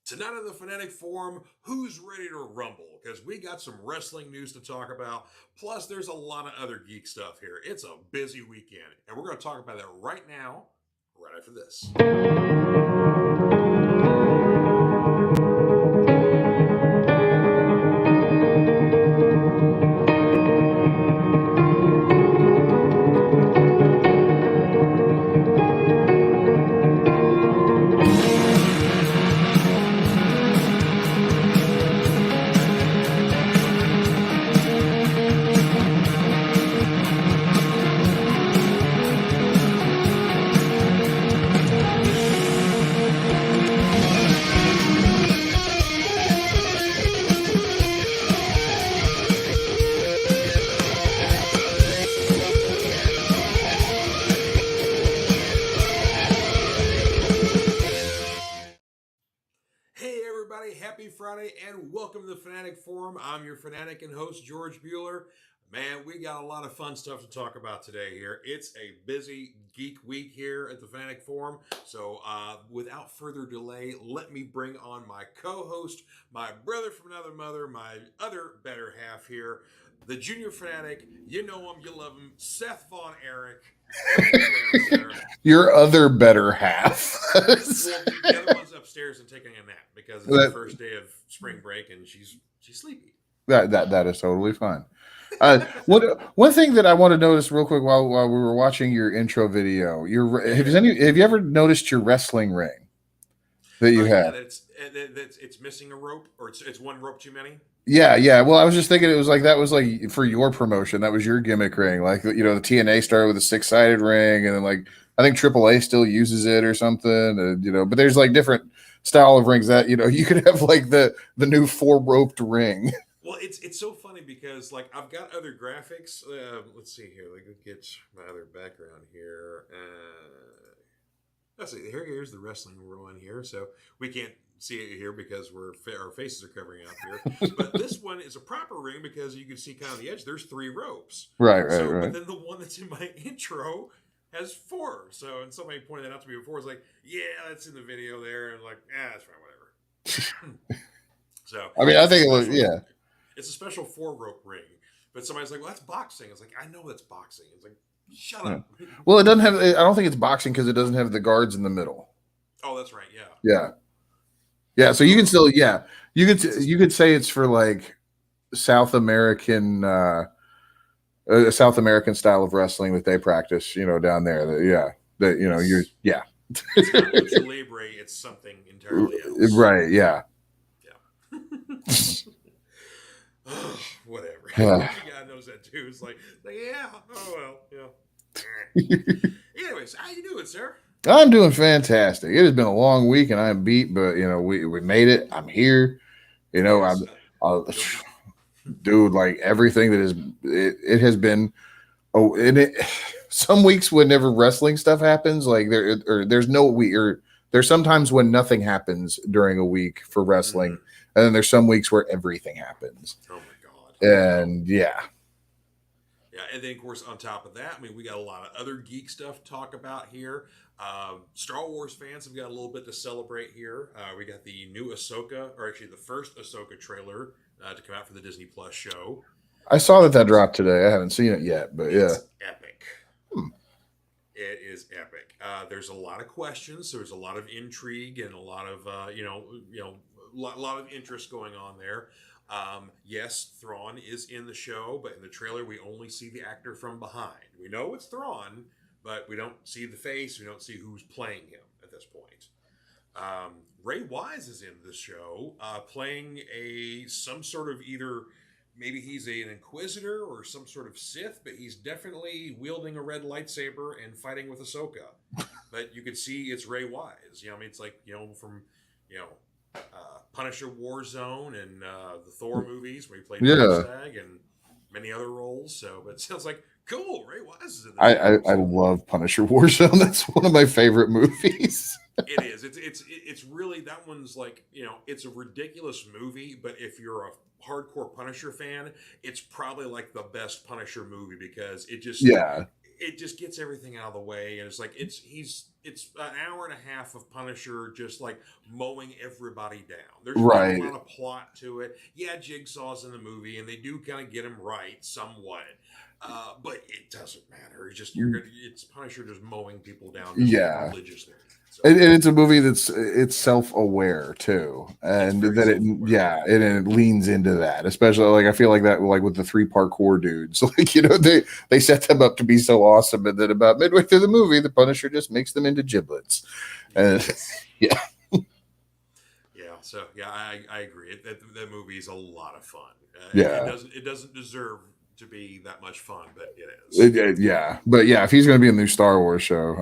Tonight on the Fanatic Forum, who's ready to rumble? Because we got some wrestling news to talk about. Plus, there's a lot of other geek stuff here. It's a busy weekend, and we're going to talk about that right now, right after this. Happy Friday and welcome to the Fanatic Forum. I'm your Fanatic and host, George Buehler. Man, we got a lot of fun stuff to talk about today here. It's a busy geek week here at the Fanatic Forum. So without further delay, let me bring on my co-host, my brother from another mother, my other better half here, the Junior Fanatic. You know him, you love him, Seth Von Erich. Your other better half. Well, the other one's upstairs and taking a nap because it's the first day of spring break and she's sleepy. That is totally fine. One thing that I want to notice real quick while we were watching your intro video, have you ever noticed your wrestling ring that you have? Yeah, it's missing a rope, or it's one rope too many. Yeah. Well, I was just thinking that was like for your promotion. That was your gimmick ring. Like, the TNA started with a 6-sided ring, and then I think AAA still uses it or something. But there's like different style of rings that you could have like the new 4-roped ring. Well, it's so funny because I've got other graphics. Let's see here. Let me get my other background here. Let's see. Here's the wrestling one here. So we can't see it here because our faces are covering up here. But this one is a proper ring because you can see kind of the edge. There's 3 ropes. Right. But then the one that's in my intro has 4. So, and somebody pointed that out to me before. It's like, yeah, that's in the video there. And that's fine, whatever. So, I mean, I think it was, yeah. It's a special 4-rope ring. But somebody's like, well, that's boxing. It's like, I know that's boxing. It's like, shut up. Well, it doesn't have, I don't think it's boxing because it doesn't have the guards in the middle. Oh, that's right. Yeah. Yeah. So you can still, you could say it's for like South American, a South American style of wrestling that they practice, down there. It's not lucha libre. It's something entirely else. Right. Yeah. Whatever. God knows that too. It's like, yeah. Oh well. Yeah. Anyways, how you doing, sir? I'm doing fantastic. It has been a long week and I'm beat, but we made it. I'm here. Dude, like everything that is, it has been. Oh, and some weeks whenever wrestling stuff happens, like there's sometimes when nothing happens during a week for wrestling, and then there's some weeks where everything happens. Oh my god! And yeah, and then of course on top of that, I mean, we got a lot of other geek stuff to talk about here. Star Wars fans have got a little bit to celebrate here. We got the new Ahsoka, or actually the first Ahsoka trailer to come out for the Disney Plus show. I saw that dropped today. I haven't seen it yet, but it's epic. It is epic. There's a lot of questions. There's a lot of intrigue and a lot of lot of interest going on there. Yes, Thrawn is in the show, but in the trailer we only see the actor from behind. We know it's Thrawn, but we don't see the face. We don't see who's playing him at this point. Ray Wise is in this show, playing some sort of either. Maybe he's an Inquisitor or some sort of Sith, but he's definitely wielding a red lightsaber and fighting with Ahsoka. But you could see it's Ray Wise. I mean, it's like, from, Punisher Warzone and the Thor movies where he played Stag and many other roles. So, but it sounds like, cool, Ray Wise is in this. I love Punisher Warzone. That's one of my favorite movies. It is. It's really, that one's like, it's a ridiculous movie, but if you're a hardcore Punisher fan, it's probably like the best Punisher movie because it just it just gets everything out of the way, and it's like it's an hour and a half of Punisher just like mowing everybody down. There's not a Right. lot of plot to it. Yeah, Jigsaw's in the movie, and they do kind of get him right somewhat, but it doesn't matter. It's just it's Punisher just mowing people down just Yeah. religiously. So, And it's a movie it's self-aware too, and very that it self-aware, yeah, and it leans into that. Especially like I feel like that like with the three parkour dudes, like you know they set them up to be so awesome, and then about midway through the movie, the Punisher just makes them into giblets. And yes. yeah, Yeah, so yeah, I agree. That movie is a lot of fun. yeah. It doesn't deserve to be that much fun, but it is. Yeah, but yeah, if he's going to be in the new Star Wars show,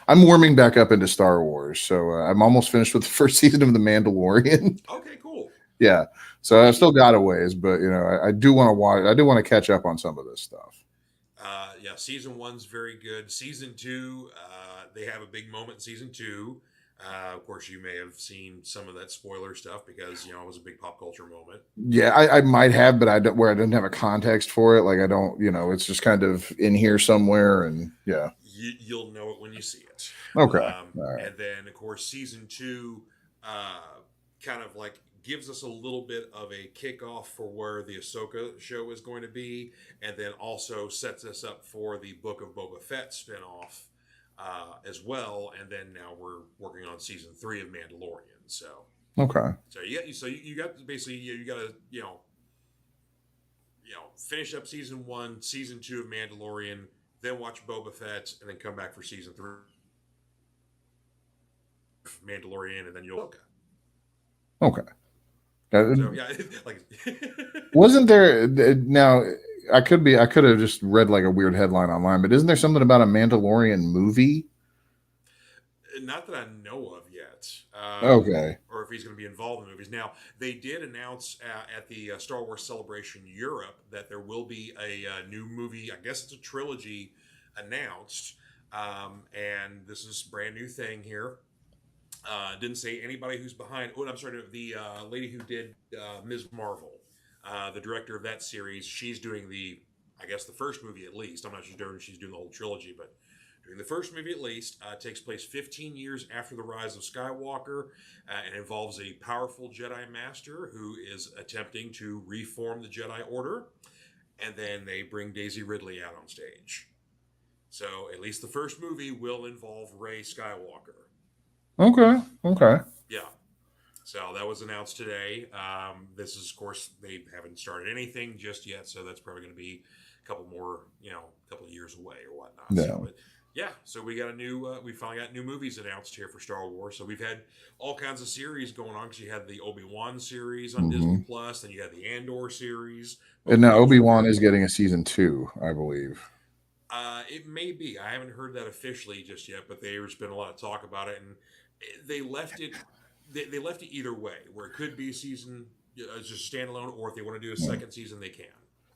I'm warming back up into Star Wars. So I'm almost finished with the first season of The Mandalorian. Okay, cool. Yeah, so I've still got a ways, but you know, I do want to watch. I do want to catch up on some of this stuff. Yeah, season one's very good. Season two, they have a big moment in season two. Of course, you may have seen some of that spoiler stuff because it was a big pop culture moment. Yeah, I might have, but I don't where I didn't have a context for it. Like I don't, you know, it's just kind of in here somewhere, and yeah. You'll know it when you see it. Okay, all right. And then, of course, season two kind of like gives us a little bit of a kickoff for where the Ahsoka show is going to be, and then also sets us up for the Book of Boba Fett spinoff as well. And then now we're working on season 3 of Mandalorian. So Okay. You got basically you got to finish up season 1, season 2 of Mandalorian, then watch Boba Fett, and then come back for season 3 of Mandalorian, and then you'll Okay. So yeah, like Wasn't there now? I could have just read like a weird headline online, but isn't there something about a Mandalorian movie? not that I know of yet. Okay. Or if he's going to be involved in the movies. Now, they did announce at the Star Wars Celebration Europe that there will be a new movie. I guess it's a trilogy announced, and this is a brand new thing here. Didn't say anybody who's behind. Oh, I'm sorry, the lady who did Ms. Marvel, the director of that series. She's doing I guess the first movie at least. I'm not sure she's doing the whole trilogy, but doing the first movie at least. Takes place 15 years after the rise of Skywalker, and involves a powerful Jedi Master who is attempting to reform the Jedi Order, and then they bring Daisy Ridley out on stage. So at least the first movie will involve Rey Skywalker. Okay. Okay. Yeah. So that was announced today. This is, of course, they haven't started anything just yet, so that's probably going to be a couple more, a couple of years away or whatnot. Yeah. So, but yeah, so we got we finally got new movies announced here for Star Wars. So we've had all kinds of series going on because you had the Obi-Wan series on Disney Plus, then you had the Andor series. And now Obi-Wan is getting a season 2, I believe. It may be. I haven't heard that officially just yet, but there's been a lot of talk about it, and they left it. They left it either way, where it could be a season, just standalone, or if they want to do a second season, they can.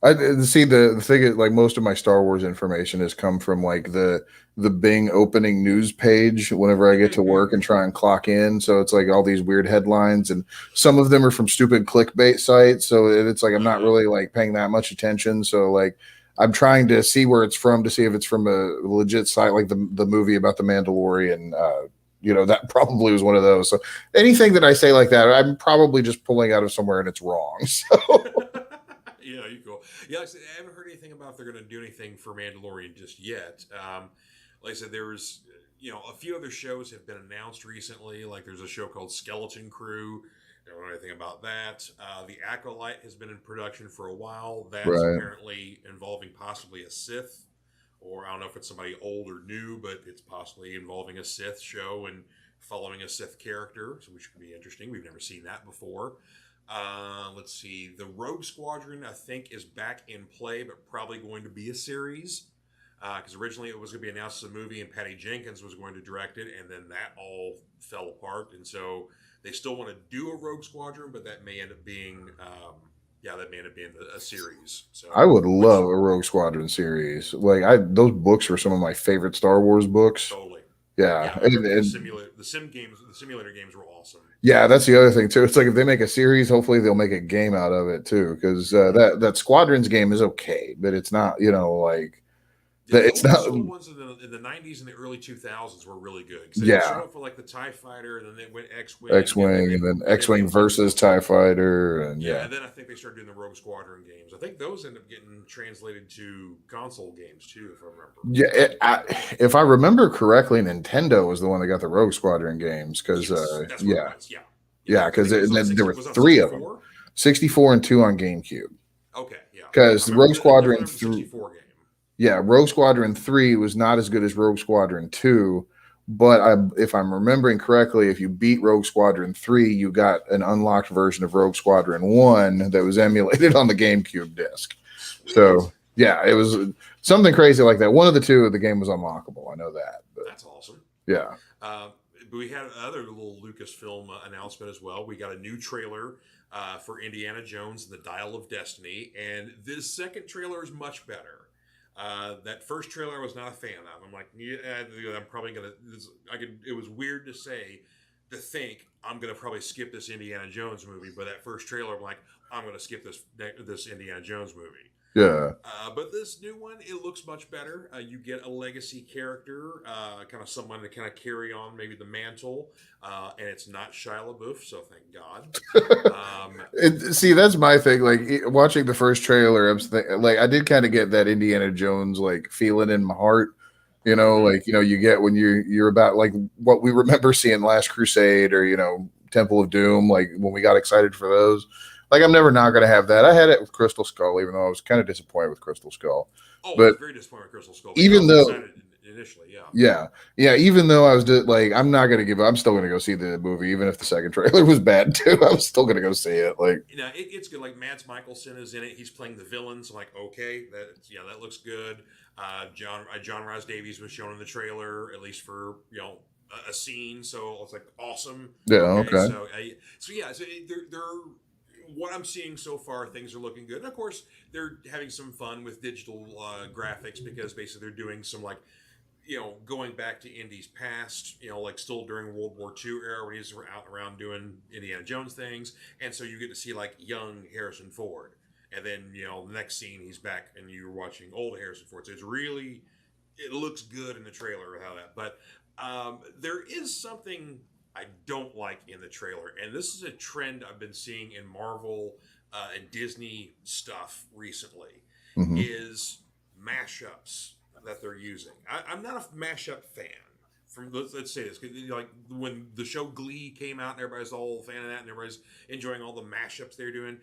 I see the thing is like most of my Star Wars information has come from like the Bing opening news page whenever I get to work and try and clock in. So it's like all these weird headlines, and some of them are from stupid clickbait sites. So it's like I'm not really like paying that much attention. So like I'm trying to see where it's from to see if it's from a legit site, like the movie about the Mandalorian. That probably was one of those. So anything that I say like that, I'm probably just pulling out of somewhere and it's wrong. So. Yeah, you cool. Yeah, like I said, I haven't heard anything about if they're going to do anything for Mandalorian just yet. Like I said, there's a few other shows have been announced recently. Like there's a show called Skeleton Crew. I don't know anything about that. The Acolyte has been in production for a while. That's apparently involving possibly a Sith, or I don't know if it's somebody old or new, but it's possibly involving a Sith show and following a Sith character, which could be interesting. We've never seen that before. Let's see. The Rogue Squadron, I think, is back in play, but probably going to be a series. Because originally it was going to be announced as a movie, and Patty Jenkins was going to direct it, and then that all fell apart. And so they still want to do a Rogue Squadron, but that may end up being, a series. So I would love a Rogue Squadron series. Like those books were some of my favorite Star Wars books. Totally. Yeah. The simulator games were awesome. Yeah, that's the other thing too. It's like if they make a series, hopefully they'll make a game out of it too. Because that Squadrons game is okay, but it's not, like Yeah, the It's old not. school ones in the 90s and the early 2000s were really good because they Yeah, started off with like the TIE Fighter, and then they went X-wing, X-wing, and then X-wing versus Tie Fighter, and yeah, yeah, and then I think they started doing the Rogue Squadron games. I think those end up getting translated to console games too, if I remember. yeah. If I remember correctly, Nintendo was the one that got the Rogue Squadron games because, Yes, that's what it yeah, was. Yeah, yeah. yeah, I because think it was on there 60. were Was it on three of them, 64? 64 and two on GameCube. Okay, yeah. Because Rogue I definitely Squadron remember the 64 game. yeah, Rogue Squadron 3 was not as good as Rogue Squadron 2, but if I'm remembering correctly, if you beat Rogue Squadron 3, you got an unlocked version of Rogue Squadron 1 that was emulated on the GameCube disc. Sweet. So, yeah, it was something crazy like that. One of the two, the game was unlockable. I know that. But That's awesome. yeah. But we had another little Lucasfilm announcement as well. We got a new trailer for Indiana Jones and the Dial of Destiny, and this second trailer is much better. That first trailer I was not a fan of. I'm like, yeah, I'm probably gonna. It was weird to think I'm gonna probably skip this Indiana Jones movie, but that first trailer, I'm like, I'm gonna skip this Indiana Jones movie. Yeah. But this new one, it looks much better. You get a legacy character, kind of someone to kind of carry on maybe the mantle, and it's not Shia LaBeouf, so thank God. See, that's my thing. Like watching the first trailer, like I did kind of get that Indiana Jones like feeling in my heart. Like you get when you're about like what we remember seeing Last Crusade or Temple of Doom, like when we got excited for those. Like I'm never not going to have that. I had it with Crystal Skull, even though I was kind of disappointed with Crystal Skull. Oh, I But was very disappointed with Crystal Skull. even I was though, excited initially, yeah. yeah, even though I was like, I'm not going to give up. I'm still going to go see the movie, even if the second trailer was bad too. I was still going to go see it. Like, it's good. Like Mads Mikkelsen is in it. He's playing the villain. So like, okay, that looks good. John Rhys Davies was shown in the trailer, at least for a scene. So it's like awesome. yeah, okay. So they're what I'm seeing so far, things are looking good. And of course, they're having some fun with digital graphics because basically they're doing some like, going back to Indy's past, like still during World War II era when he's out and around doing Indiana Jones things. And so you get to see like young Harrison Ford. And then, the next scene he's back and you're watching old Harrison Ford. So it looks good in the trailer with how that. But there is something I don't like in the trailer, and this is a trend I've been seeing in Marvel and Disney stuff recently, is mashups that they're using. I'm not a mashup fan. Let's say this, like when the show Glee came out, and everybody's all fan of that, and everybody's enjoying all the mashups they're doing.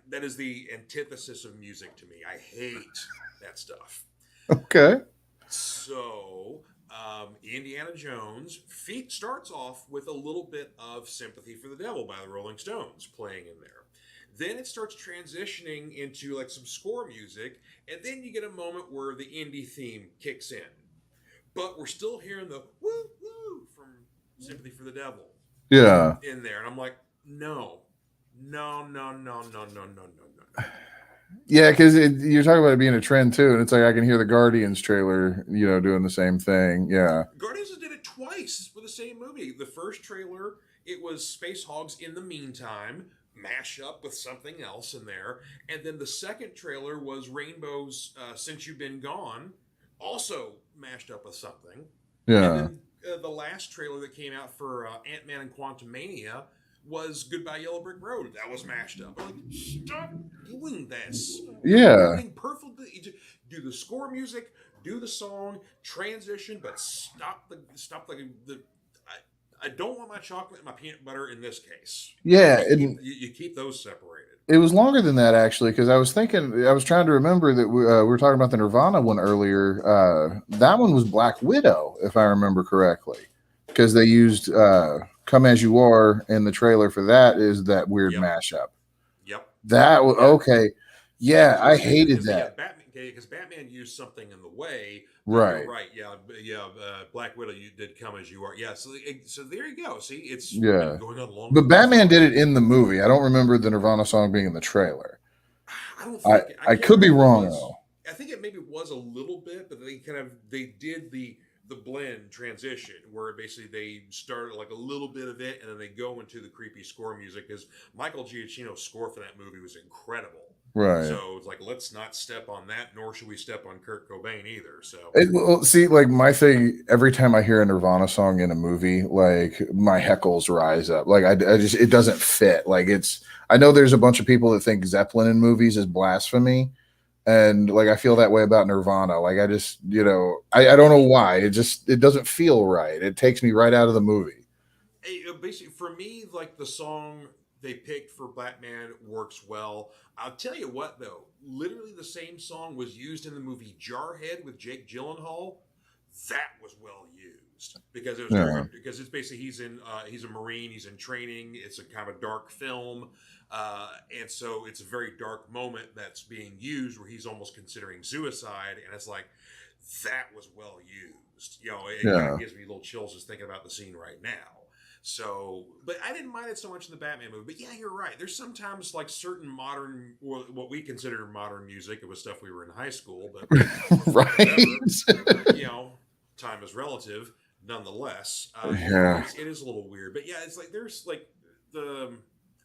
That is the antithesis of music to me. I hate that stuff. Okay. So, Indiana Jones starts off with a little bit of Sympathy for the Devil by the Rolling Stones playing in there. Then it starts transitioning into like some score music, and then you get a moment where the Indy theme kicks in. But we're still hearing the woo woo from Sympathy for the Devil. Yeah. In there. And I'm like, no. Yeah, because you're talking about it being a trend too, and it's like I can hear the Guardians trailer, doing the same thing. Yeah, Guardians did it twice for the same movie. The first trailer, it was Space Hogs in the Meantime, mash up with something else in there, and then the second trailer was Rainbow's Since You've Been Gone, also mashed up with something. Yeah. And then the last trailer that came out for Ant-Man and Quantumania was Goodbye Yellow Brick Road. That was mashed up. I'm like, stop doing this. Yeah. Doing perfectly. Do the score music, do the song, transition, but stop the. I don't want my chocolate and my peanut butter in this case. Yeah, you keep those separated. It was longer than that actually, because I was trying to remember that we were talking about the Nirvana one earlier. That one was Black Widow, if I remember correctly, because they used "Come as You Are" in the trailer for that. Is that weird mashup? Yep. That was okay. Yeah, I hated that. Because Batman used something in the way. Right. Right. Yeah. Black Widow, you did Come as You Are. Yeah. So there you go. See, it's been going on long. But Batman did it in the movie. I don't remember the Nirvana song being in the trailer. I don't think I could be wrong though. I think it maybe was a little bit, but they did the blend transition where basically they started like a little bit of it and then they go into the creepy score music because Michael Giacchino's score for that movie was incredible. Right. So it's like, let's not step on that, nor should we step on Kurt Cobain either. So Well, see, like my thing, every time I hear a Nirvana song in a movie, like my heckles rise up. Like I just, it doesn't fit. Like I know there's a bunch of people that think Zeppelin in movies is blasphemy. And like I feel that way about Nirvana. Like I just, I don't know why. It doesn't feel right. It takes me right out of the movie. basically, for me, like the song they picked for Batman works well. I'll tell you what, though, literally the same song was used in the movie Jarhead with Jake Gyllenhaal. That was well used because it was Yeah. because it's basically he's a Marine, he's in training. It's a kind of a dark film, and so it's a very dark moment that's being used where he's almost considering suicide, and it's like that was well used. It kind Yeah. of gives me little chills just thinking about the scene right now. So, but I didn't mind it so much in the Batman movie. But yeah, you're right. There's sometimes like certain modern, or what we consider modern music. It was stuff we were in high school, but Right. whatever. Time is relative. Nonetheless, Yeah. it is a little weird. But yeah, it's like there's like the.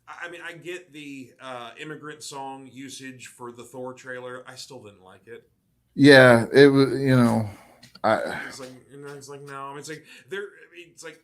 I mean, I get the immigrant song usage for the Thor trailer. I still didn't like it. Yeah. It was, I, It's like no. I mean, it's like there. I mean, it's like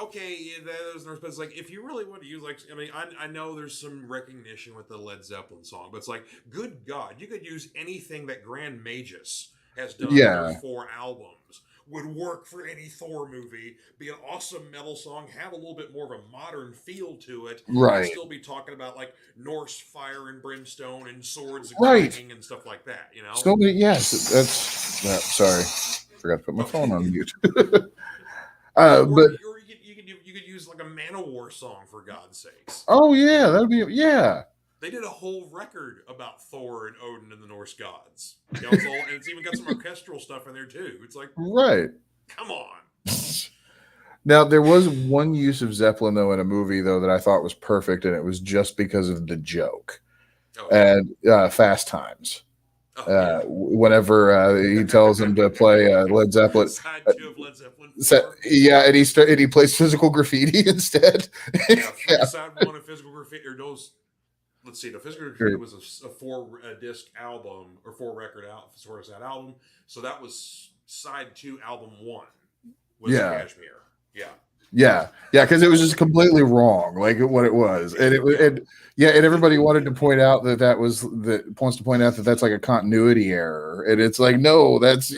okay, yeah, those numbers, but it's like if you really want to use like, I mean, I know there's some recognition with the Led Zeppelin song, but it's like, good God, you could use anything that Grand Magus has done on their yeah. 4 albums. Would work for any Thor movie, be an awesome metal song, have a little bit more of a modern feel to it, and Right. still be talking about like Norse fire and brimstone and swords Right. clanging and stuff like that, you know? So many, yes, that's that. Sorry, forgot to put my phone Okay. on mute. or But you could use like a Manowar song for God's sakes. oh You yeah, know, that'd be yeah, they did a whole record about Thor and Odin and the Norse gods. It's all, and it's even got some orchestral stuff in there too. It's like, right. come on. Now there was one use of Zeppelin though in a movie though that I thought was perfect, and it was just because of the joke Oh yeah. and Fast Times. Oh yeah. Whenever he tells him to play Led Zeppelin, Side 2 of Led Zeppelin so, 4. yeah, and he plays physical graffiti instead. Yeah, Yeah. side 1 of Physical Graffiti, or those. Let's see. The Physical Graffiti was a 4 disc album or 4 record out, sort of album. So that was side 2, album 1 was Yeah. Kashmir. Yeah. Yeah, because it was just completely wrong, like what it was, and and everybody wanted to point out wants to point out that that's like a continuity error, and it's like no, that's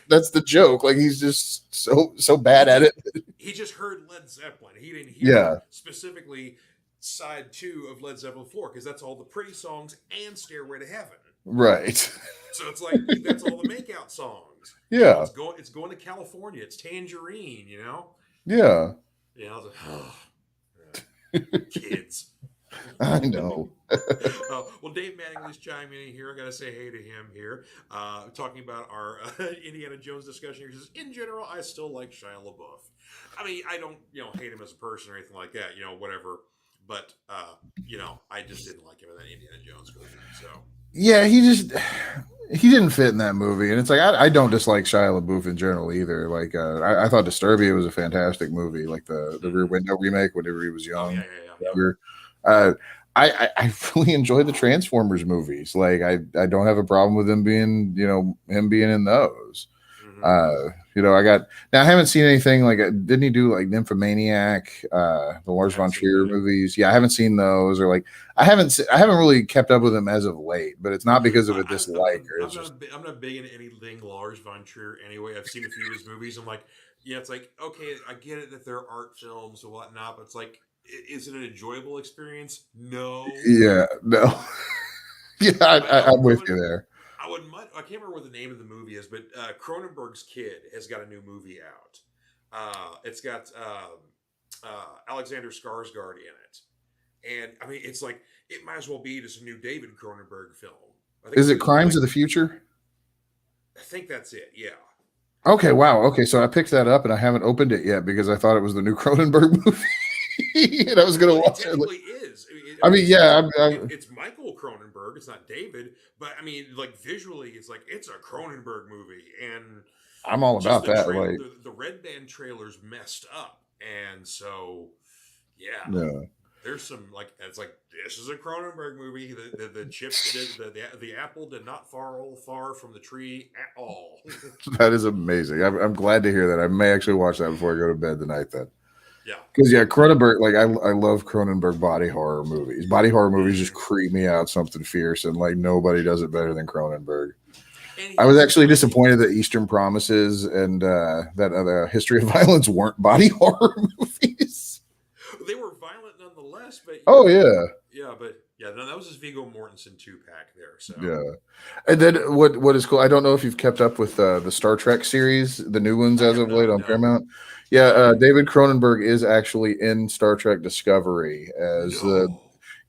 that's the joke. Like he's just so bad at it. He just heard Led Zeppelin. He didn't Yeah, hear specifically side 2 of Led Zeppelin 4 because that's all the pretty songs and Stairway to Heaven. right. So it's like that's all the makeout songs. Yeah, it's going to California. It's Tangerine. yeah. I was like, kids. I know. Well, Dave Mattingly's chiming in here. I got to say hey to him here. Talking about our Indiana Jones discussion here. He says, in general, I still like Shia LaBeouf. I mean, I don't, hate him as a person or anything like that, whatever. But, I just didn't like him in that Indiana Jones movie. So. Yeah, he didn't fit in that movie, and it's like I don't dislike Shia LaBeouf in general either. Like I thought Disturbia was a fantastic movie, like the Rear Window remake whenever he was young. Oh, yeah. Younger. I really enjoy the Transformers movies. Like I don't have a problem with him being in those. I haven't seen anything like didn't he do like Nymphomaniac, the Lars von Trier movies? Yeah, I haven't seen those, or like I haven't really kept up with him as of late, but it's not because of a dislike. I'm not big into anything Lars von Trier anyway. I've seen a few of his movies. I'm like, it's like, okay, I get it that they're art films or whatnot, but it's like, is it an enjoyable experience? No. Yeah, no. Yeah, I'm with you there. I can't remember what the name of the movie is, but Cronenberg's kid has got a new movie out. It's got Alexander Skarsgård in it, and I mean, it's like it might as well be just a new David Cronenberg film. Is it Crimes of the Future? I think that's it. Yeah. Okay. Wow. Okay. So I picked that up and I haven't opened it yet because I thought it was the new Cronenberg movie, and I was going to watch it. Is. It's Michael Cronenberg. It's not David, but I mean, like visually, it's like it's a Cronenberg movie, and I'm all about that. The Red Band trailer's messed up, and so yeah. There's some like it's like this is a Cronenberg movie. The chips the apple did not fall far from the tree at all. That is amazing. I'm glad to hear that. I may actually watch that before I go to bed tonight. Then, Yeah, because Cronenberg, like I love Cronenberg body horror movies. Body horror movies just creep me out something fierce, and like nobody does it better than Cronenberg. I was actually disappointed that Eastern Promises and that History of Violence weren't body horror movies. They were violent nonetheless, but oh no, that was his Viggo Mortensen 2-pack there. So yeah, and then what is cool? I don't know if you've kept up with the Star Trek series, the new ones as of late on Paramount. Yeah, David Cronenberg is actually in Star Trek Discovery as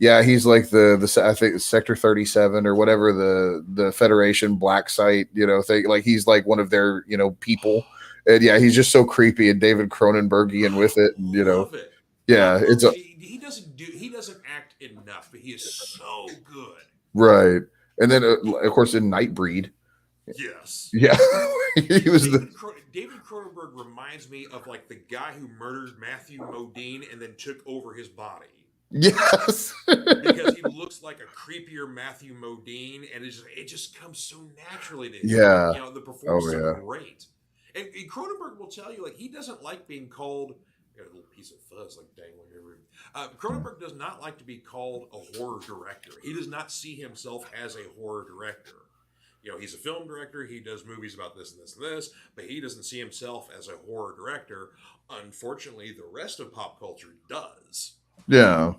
he's like the I think Sector 37 or whatever the Federation black site thing. Like he's like one of their people, and he's just so creepy and David Cronenbergian with it. And, love it. Yeah, he doesn't act enough, but he is so good. Right, and then of course in Nightbreed. Yes. Yeah, he was David Cronenberg reminds me of like the guy who murdered Matthew Modine and then took over his body. Yes, because he looks like a creepier Matthew Modine, and it just comes so naturally to him. Yeah, the performances are great, and Cronenberg will tell you like he doesn't like being called. Got a little piece of fuzz like dangling over. Cronenberg does not like to be called a horror director. He does not see himself as a horror director. He's a film director. He does movies about this and this and this, but he doesn't see himself as a horror director. Unfortunately, the rest of pop culture does. Yeah.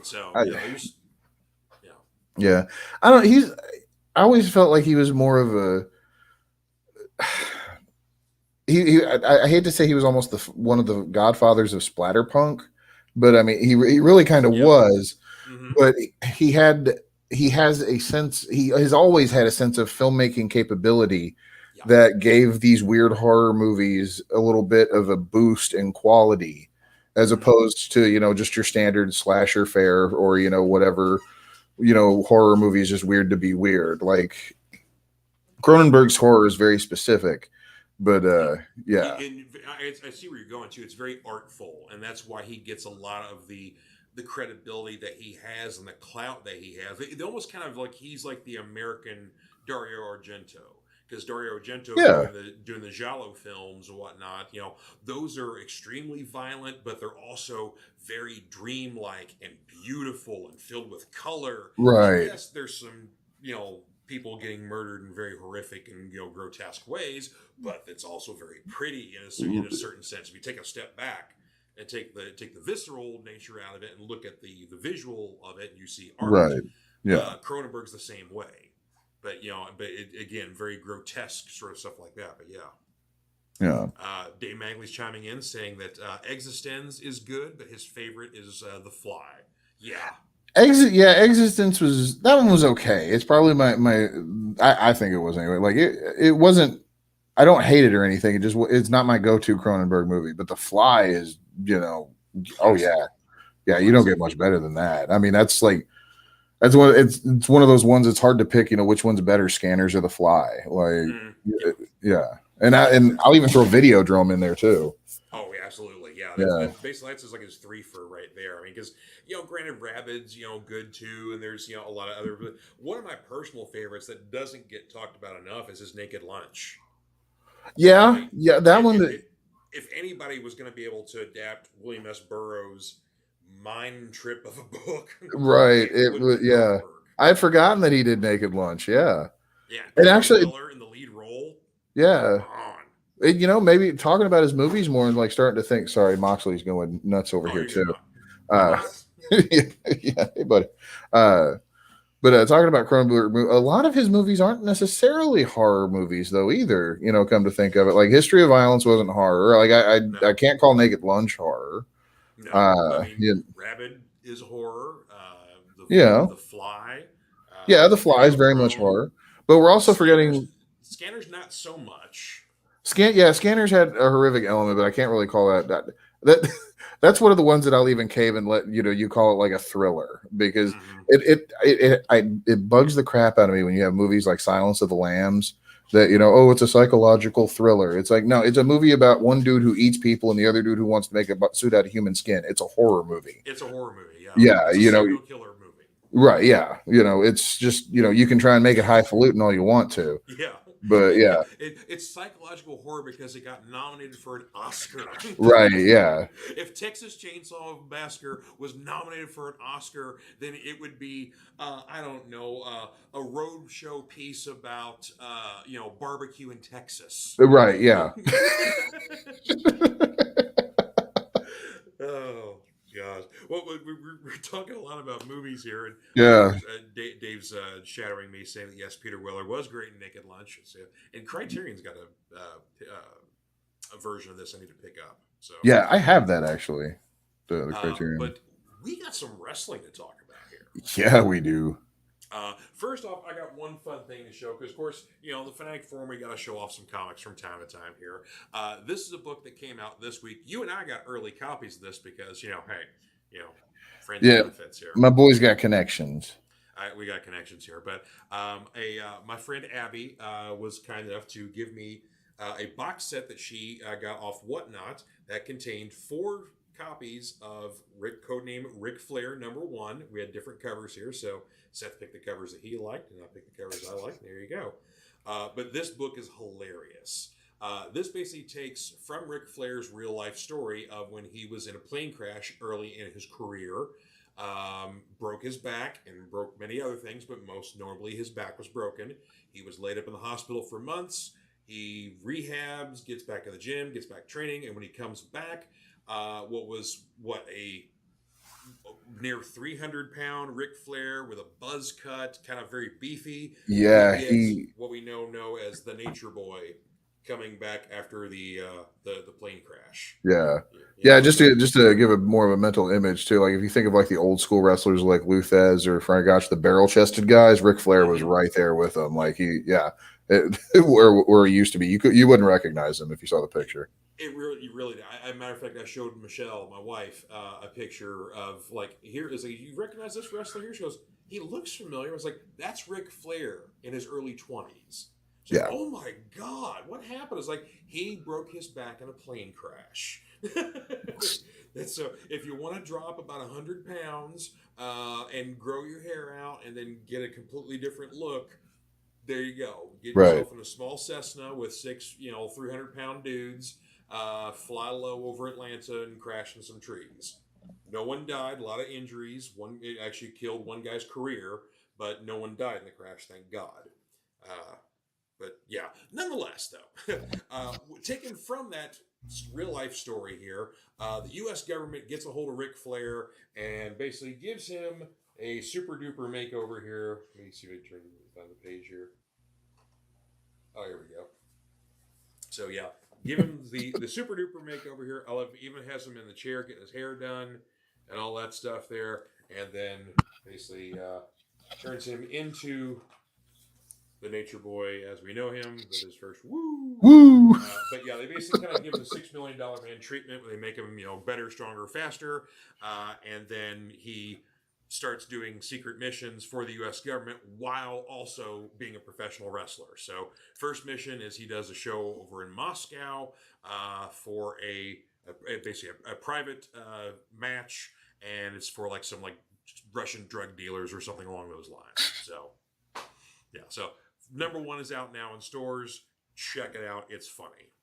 So yeah. I don't. I always felt like he was more of a. I hate to say he was almost one of the godfathers of splatterpunk, but I mean he really kind of was. Mm-hmm. But he has a sense. He has always had a sense of filmmaking capability that gave these weird horror movies a little bit of a boost in quality, as opposed to just your standard slasher fare or whatever horror movie is just weird to be weird. Like Cronenberg's horror is very specific. But I see where you're going to. It's very artful, and that's why he gets a lot of the credibility that he has and the clout that he has. They almost kind of like he's like the American Dario Argento, because Dario Argento doing the Giallo films and whatnot. Those are extremely violent, but they're also very dreamlike and beautiful and filled with color. Right. And yes, there's some people getting murdered in very horrific and grotesque ways, but it's also very pretty in a certain sense. If you take a step back and take the visceral nature out of it and look at the visual of it, and you see art. Right. Yeah. Cronenberg's the same way, but again, very grotesque sort of stuff like that. But yeah. Dave Magley's chiming in saying that Existence is good, but his favorite is The Fly. Yeah. Existence that one was okay. It's probably I think it was anyway. Like it wasn't. I don't hate it or anything. It's not my go-to Cronenberg movie. But The Fly is, oh yeah. You don't get much better than that. I mean, it's one of those ones. It's hard to pick. Which one's better, Scanners or The Fly? Like, yeah. And I'll even throw Videodrome in there too. Oh, yeah, absolutely. Yeah. Basically, that's just like his 3 for right there. I mean, because, granted, Rabid's, good too. And there's, a lot of other. But one of my personal favorites that doesn't get talked about enough is his Naked Lunch. Yeah. Yeah. That one. If anybody was going to be able to adapt William S. Burroughs' mind trip of a book. Right. It was, yeah. I had forgotten that he did Naked Lunch. Yeah. Yeah. And actually. Miller in the lead role. Yeah. Maybe talking about his movies more and like starting to think. Sorry, Moxley's going nuts over here too. Yeah, hey buddy. But talking about Cronenberg, a lot of his movies aren't necessarily horror movies though either. Come to think of it, like History of Violence wasn't horror. Like I can't call Naked Lunch horror. No, Rabid is horror. The Fly. The Fly is very much horror, but we're also forgetting. Scanners not so much. Scanners had a horrific element, but I can't really call that. That's one of the ones that I'll even cave and let you call it like a thriller, because it bugs the crap out of me when you have movies like Silence of the Lambs that, you know, oh, it's a psychological thriller. It's like, no, it's a movie about one dude who eats people and the other dude who wants to make a suit out of human skin. It's a horror movie. It's a horror movie. Yeah, Yeah, it's a you know, serial killer movie. right? Yeah, you know, it's just, you know, you can try and make it highfalutin all you want to, Yeah, but yeah, it's psychological horror because it got nominated for an Oscar. right, yeah, If Texas Chainsaw Massacre was nominated for an Oscar, then it would be, I don't know, a road show piece about, barbecue in Texas. right, yeah, Oh gosh. Well, we're talking a lot about movies here, and yeah, Dave's shadowing me, saying that yes, Peter Weller was great in Naked Lunch. So, and Criterion's got a version of this I need to pick up. So, yeah. I have that actually, the Criterion. but we got some wrestling to talk about here. Yeah, we do. First off, I got one fun thing to show because, of course, the Fanatic Forum, we got to show off some comics from time to time here. This is a book that came out this week. You and I got early copies of this because, hey, friends Yeah, benefits here. my boy's got connections. We got connections here, but my friend Abby was kind enough to give me a box set that she got off Whatnot that contained 4 copies of codename Ric Flair #1. We had different covers here, so Seth picked the covers that he liked, and I picked the covers I liked. There you go. But this book is hilarious. This basically takes from Ric Flair's real life story of when he was in a plane crash early in his career, broke his back and broke many other things, but most notably his back was broken. He was laid up in the hospital for months. He rehabs, gets back in the gym, gets back training, and when he comes back, a near 300-pound Ric Flair with a buzz cut, kind of very beefy. Yeah, he what we know as the Nature Boy coming back after the plane crash. yeah. Yeah, just to give a more of a mental image too. Like if you think of like the old school wrestlers like Luthez or Frank Gotch, the barrel chested guys, Ric Flair was right there with them. Like where he used to be. You wouldn't recognize him if you saw the picture. You really did. Matter of fact, I showed Michelle, my wife, a picture of like, here is you recognize this wrestler here? She goes, he looks familiar. I was like, that's Ric Flair in his early 20s. She's like, oh my God, what happened? It's like, he broke his back in a plane crash. So if you want to drop about 100 pounds and grow your hair out and then get a completely different look, there you go. Get yourself in a small Cessna with 6, 300-pound dudes. Fly low over Atlanta and crash in some trees. No one died. A lot of injuries. It actually killed one guy's career, but no one died in the crash. Thank God. But yeah, nonetheless, though, taken from that real life story here, the U.S. government gets a hold of Ric Flair and basically gives him a super duper makeover here. Let me see if I turn on the page here. Oh, here we go. So yeah. Give him the super duper makeover here. Even has him in the chair getting his hair done and all that stuff there, and then basically turns him into the Nature Boy as we know him with his first woo. But yeah, they basically kind of give him the $6 million man treatment where they make him better, stronger, faster, and then he starts doing secret missions for the U.S. government while also being a professional wrestler. So first mission is he does a show over in Moscow for basically a private match, and it's for like some Russian drug dealers or something along those lines. So yeah, so #1 is out now in stores. Check it out. It's funny.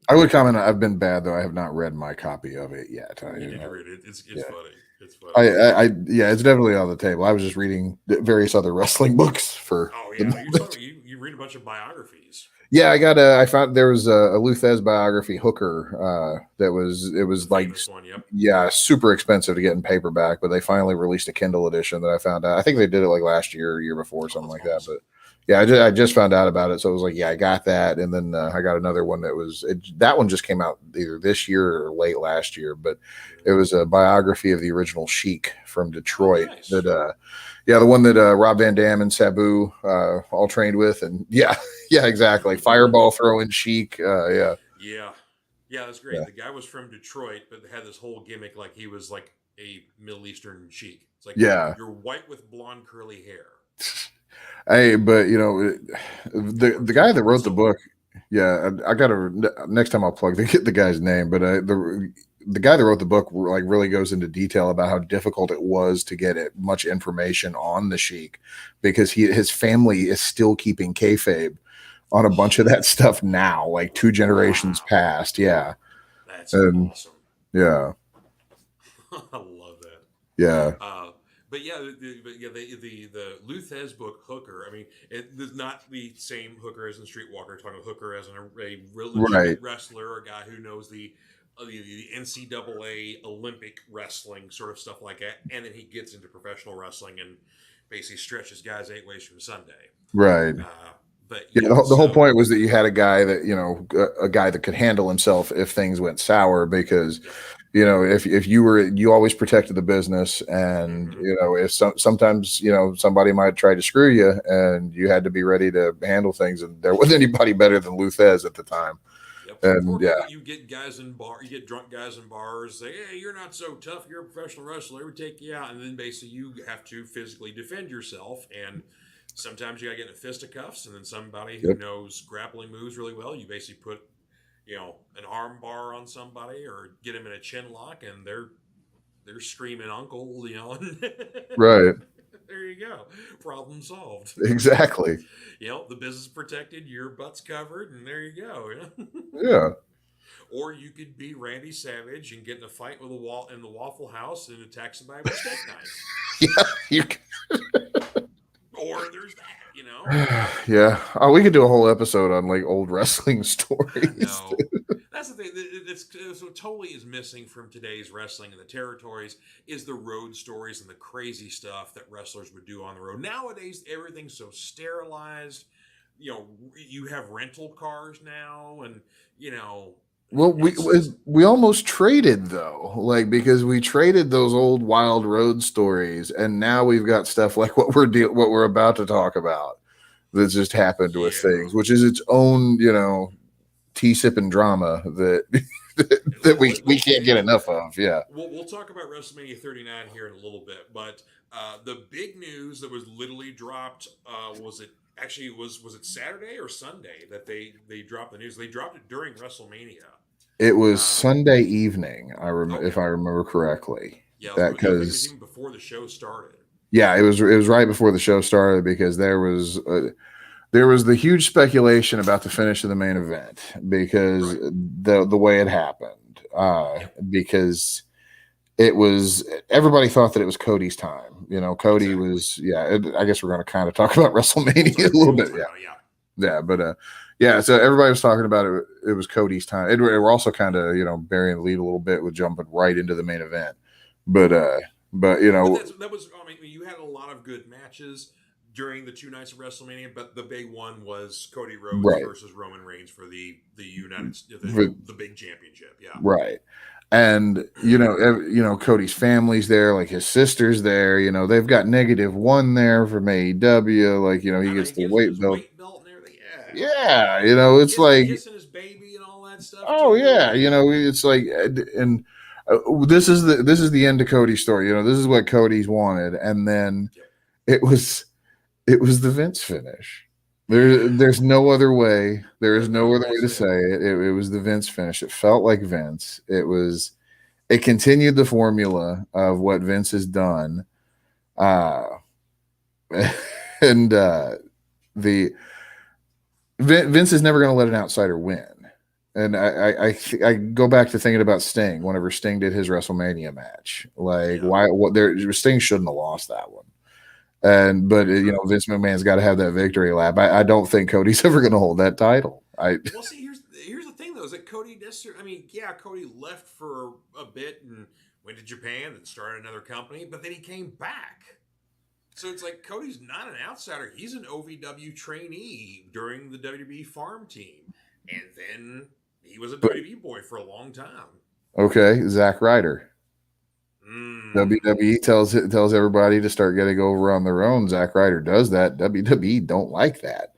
I would comment. I've been bad though. I have not read my copy of it yet. You need to read it. It's funny. It's funny. It's definitely on the table. I was just reading various other wrestling books for. Oh yeah, you read a bunch of biographies. Yeah, I found there was a Luthez biography, Hooker, it was like one, yep. Yeah, super expensive to get in paperback, but they finally released a Kindle edition that I found out. I think they did it like last year or year before, something like that. But yeah, I just found out about it, so it was like, yeah, I got that, and then I got another one that one just came out either this year or late last year, but it was a biography of the original Sheik from Detroit. Oh, nice. That the one that Rob Van Dam and Sabu all trained with, and yeah, exactly, fireball throwing Sheik, yeah, that's great. Yeah. The guy was from Detroit, but had this whole gimmick like he was like a Middle Eastern Sheik. It's like, yeah, you're white with blonde curly hair. Hey, but the guy that wrote the book, yeah, I gotta next time I'll plug the guy's name, but the guy that wrote the book like really goes into detail about how difficult it was to get much information on the Sheik because his family is still keeping kayfabe on a bunch of that stuff now, like 2 generations Wow, past. Yeah, that's and awesome. yeah, I love that. yeah, But yeah, the Luthez book Hooker. I mean, it's not the same Hooker as in Streetwalker. Talking about Hooker as a real legitimate right, wrestler, a guy who knows the NCAA Olympic wrestling sort of stuff like that, and then he gets into professional wrestling and basically stretches guys 8 ways from Sunday. right. But Yeah, yeah, the whole so point was that you had a guy that a guy that could handle himself if things went sour because yep. if you always protected the business and Mm-hmm. if sometimes somebody might try to screw you and you had to be ready to handle things and there wasn't anybody better than Luthez at the time Yep. and Or you get guys in bar, you get drunk guys in bars, say, "Hey, you're not so tough. You're a professional wrestler. We take you out," and then basically you have to physically defend yourself. And sometimes you got to get in fisticuffs, and then somebody who yep, knows grappling moves really well, you basically put an arm bar on somebody or get them in a chin lock, and they're screaming "Uncle," and right, there you go, problem solved. exactly, The business protected, your butt's covered, and there you go. yeah. Or you could be Randy Savage and get in a fight with a wall in the Waffle House and attack somebody with a steak knife. Yeah, Or there's that. yeah. Oh, we could do a whole episode on like old wrestling I stories. know. That's the thing. That's what totally is missing from today's wrestling in the territories is the road stories and the crazy stuff that wrestlers would do on the road. Nowadays, everything's so sterilized. You have rental cars now, and Well, it's just we almost traded though, like because we traded those old wild road stories, and now we've got stuff like what we're about to talk about that's just happened with yeah. things, which is its own tea sipping drama that that we can't get Hey, enough of. Yeah, we'll talk about WrestleMania 39 here in a little bit, but the big news that was literally dropped was it Saturday or Sunday that they dropped the news? They dropped it during WrestleMania. it was Um, Sunday evening. If okay, I remember correctly, yeah, that I think it was because even before the show started. yeah, it was right before the show started because there was the huge speculation about the finish of the main event because Right. the way it happened, Yep. because it was everybody thought that it was Cody's time. Cody Exactly. was I guess we're going to kind of talk about We'll WrestleMania talk. a little We'll bit. talk Yeah, about it. Yeah. yeah, but yeah. So everybody was talking about it. It was Cody's time. We're also kind of burying the lead a little bit with jumping right into the main event, but Yep. but But that was. I mean, you had a lot of good matches during the 2 nights of WrestleMania, but the big one was Cody Rhodes right. versus Roman Reigns for the United For, the big championship. Yeah. right. And Cody's family's there, like his sister's there. They've got -1 there from AEW. Like he I know gets he the gives him weight his belt. weight belt and everything. Yeah. Yeah, it's like, Kissing his baby and all that stuff oh too. yeah, it's like, and this is the end of Cody's story. This is what Cody's wanted, and then Yep. it was the Vince finish. There's no other way. There is There's no no other other way to way to say it. say it. It was the Vince finish. It felt like Vince. It continued the formula of what Vince has done. Uh, and the Vince is never going to let an outsider win. And I go back to thinking about Sting whenever Sting did his WrestleMania match. Like, Yeah. why? What? Sting shouldn't have lost that one. But Very true. Vince McMahon's got to have that victory lap. I don't think Cody's ever going to hold that title. Well, see, here's the thing though, is that Cody I mean, yeah, Cody left for a bit and went to Japan and started another company, but then he came back. So it's like Cody's not an outsider. He's an OVW trainee during the WWE farm team. And then he was a But WWE boy for a long time. okay, Zack Ryder. Mm. WWE tells everybody to start getting over on their own. Zack Ryder does that. WWE don't like that.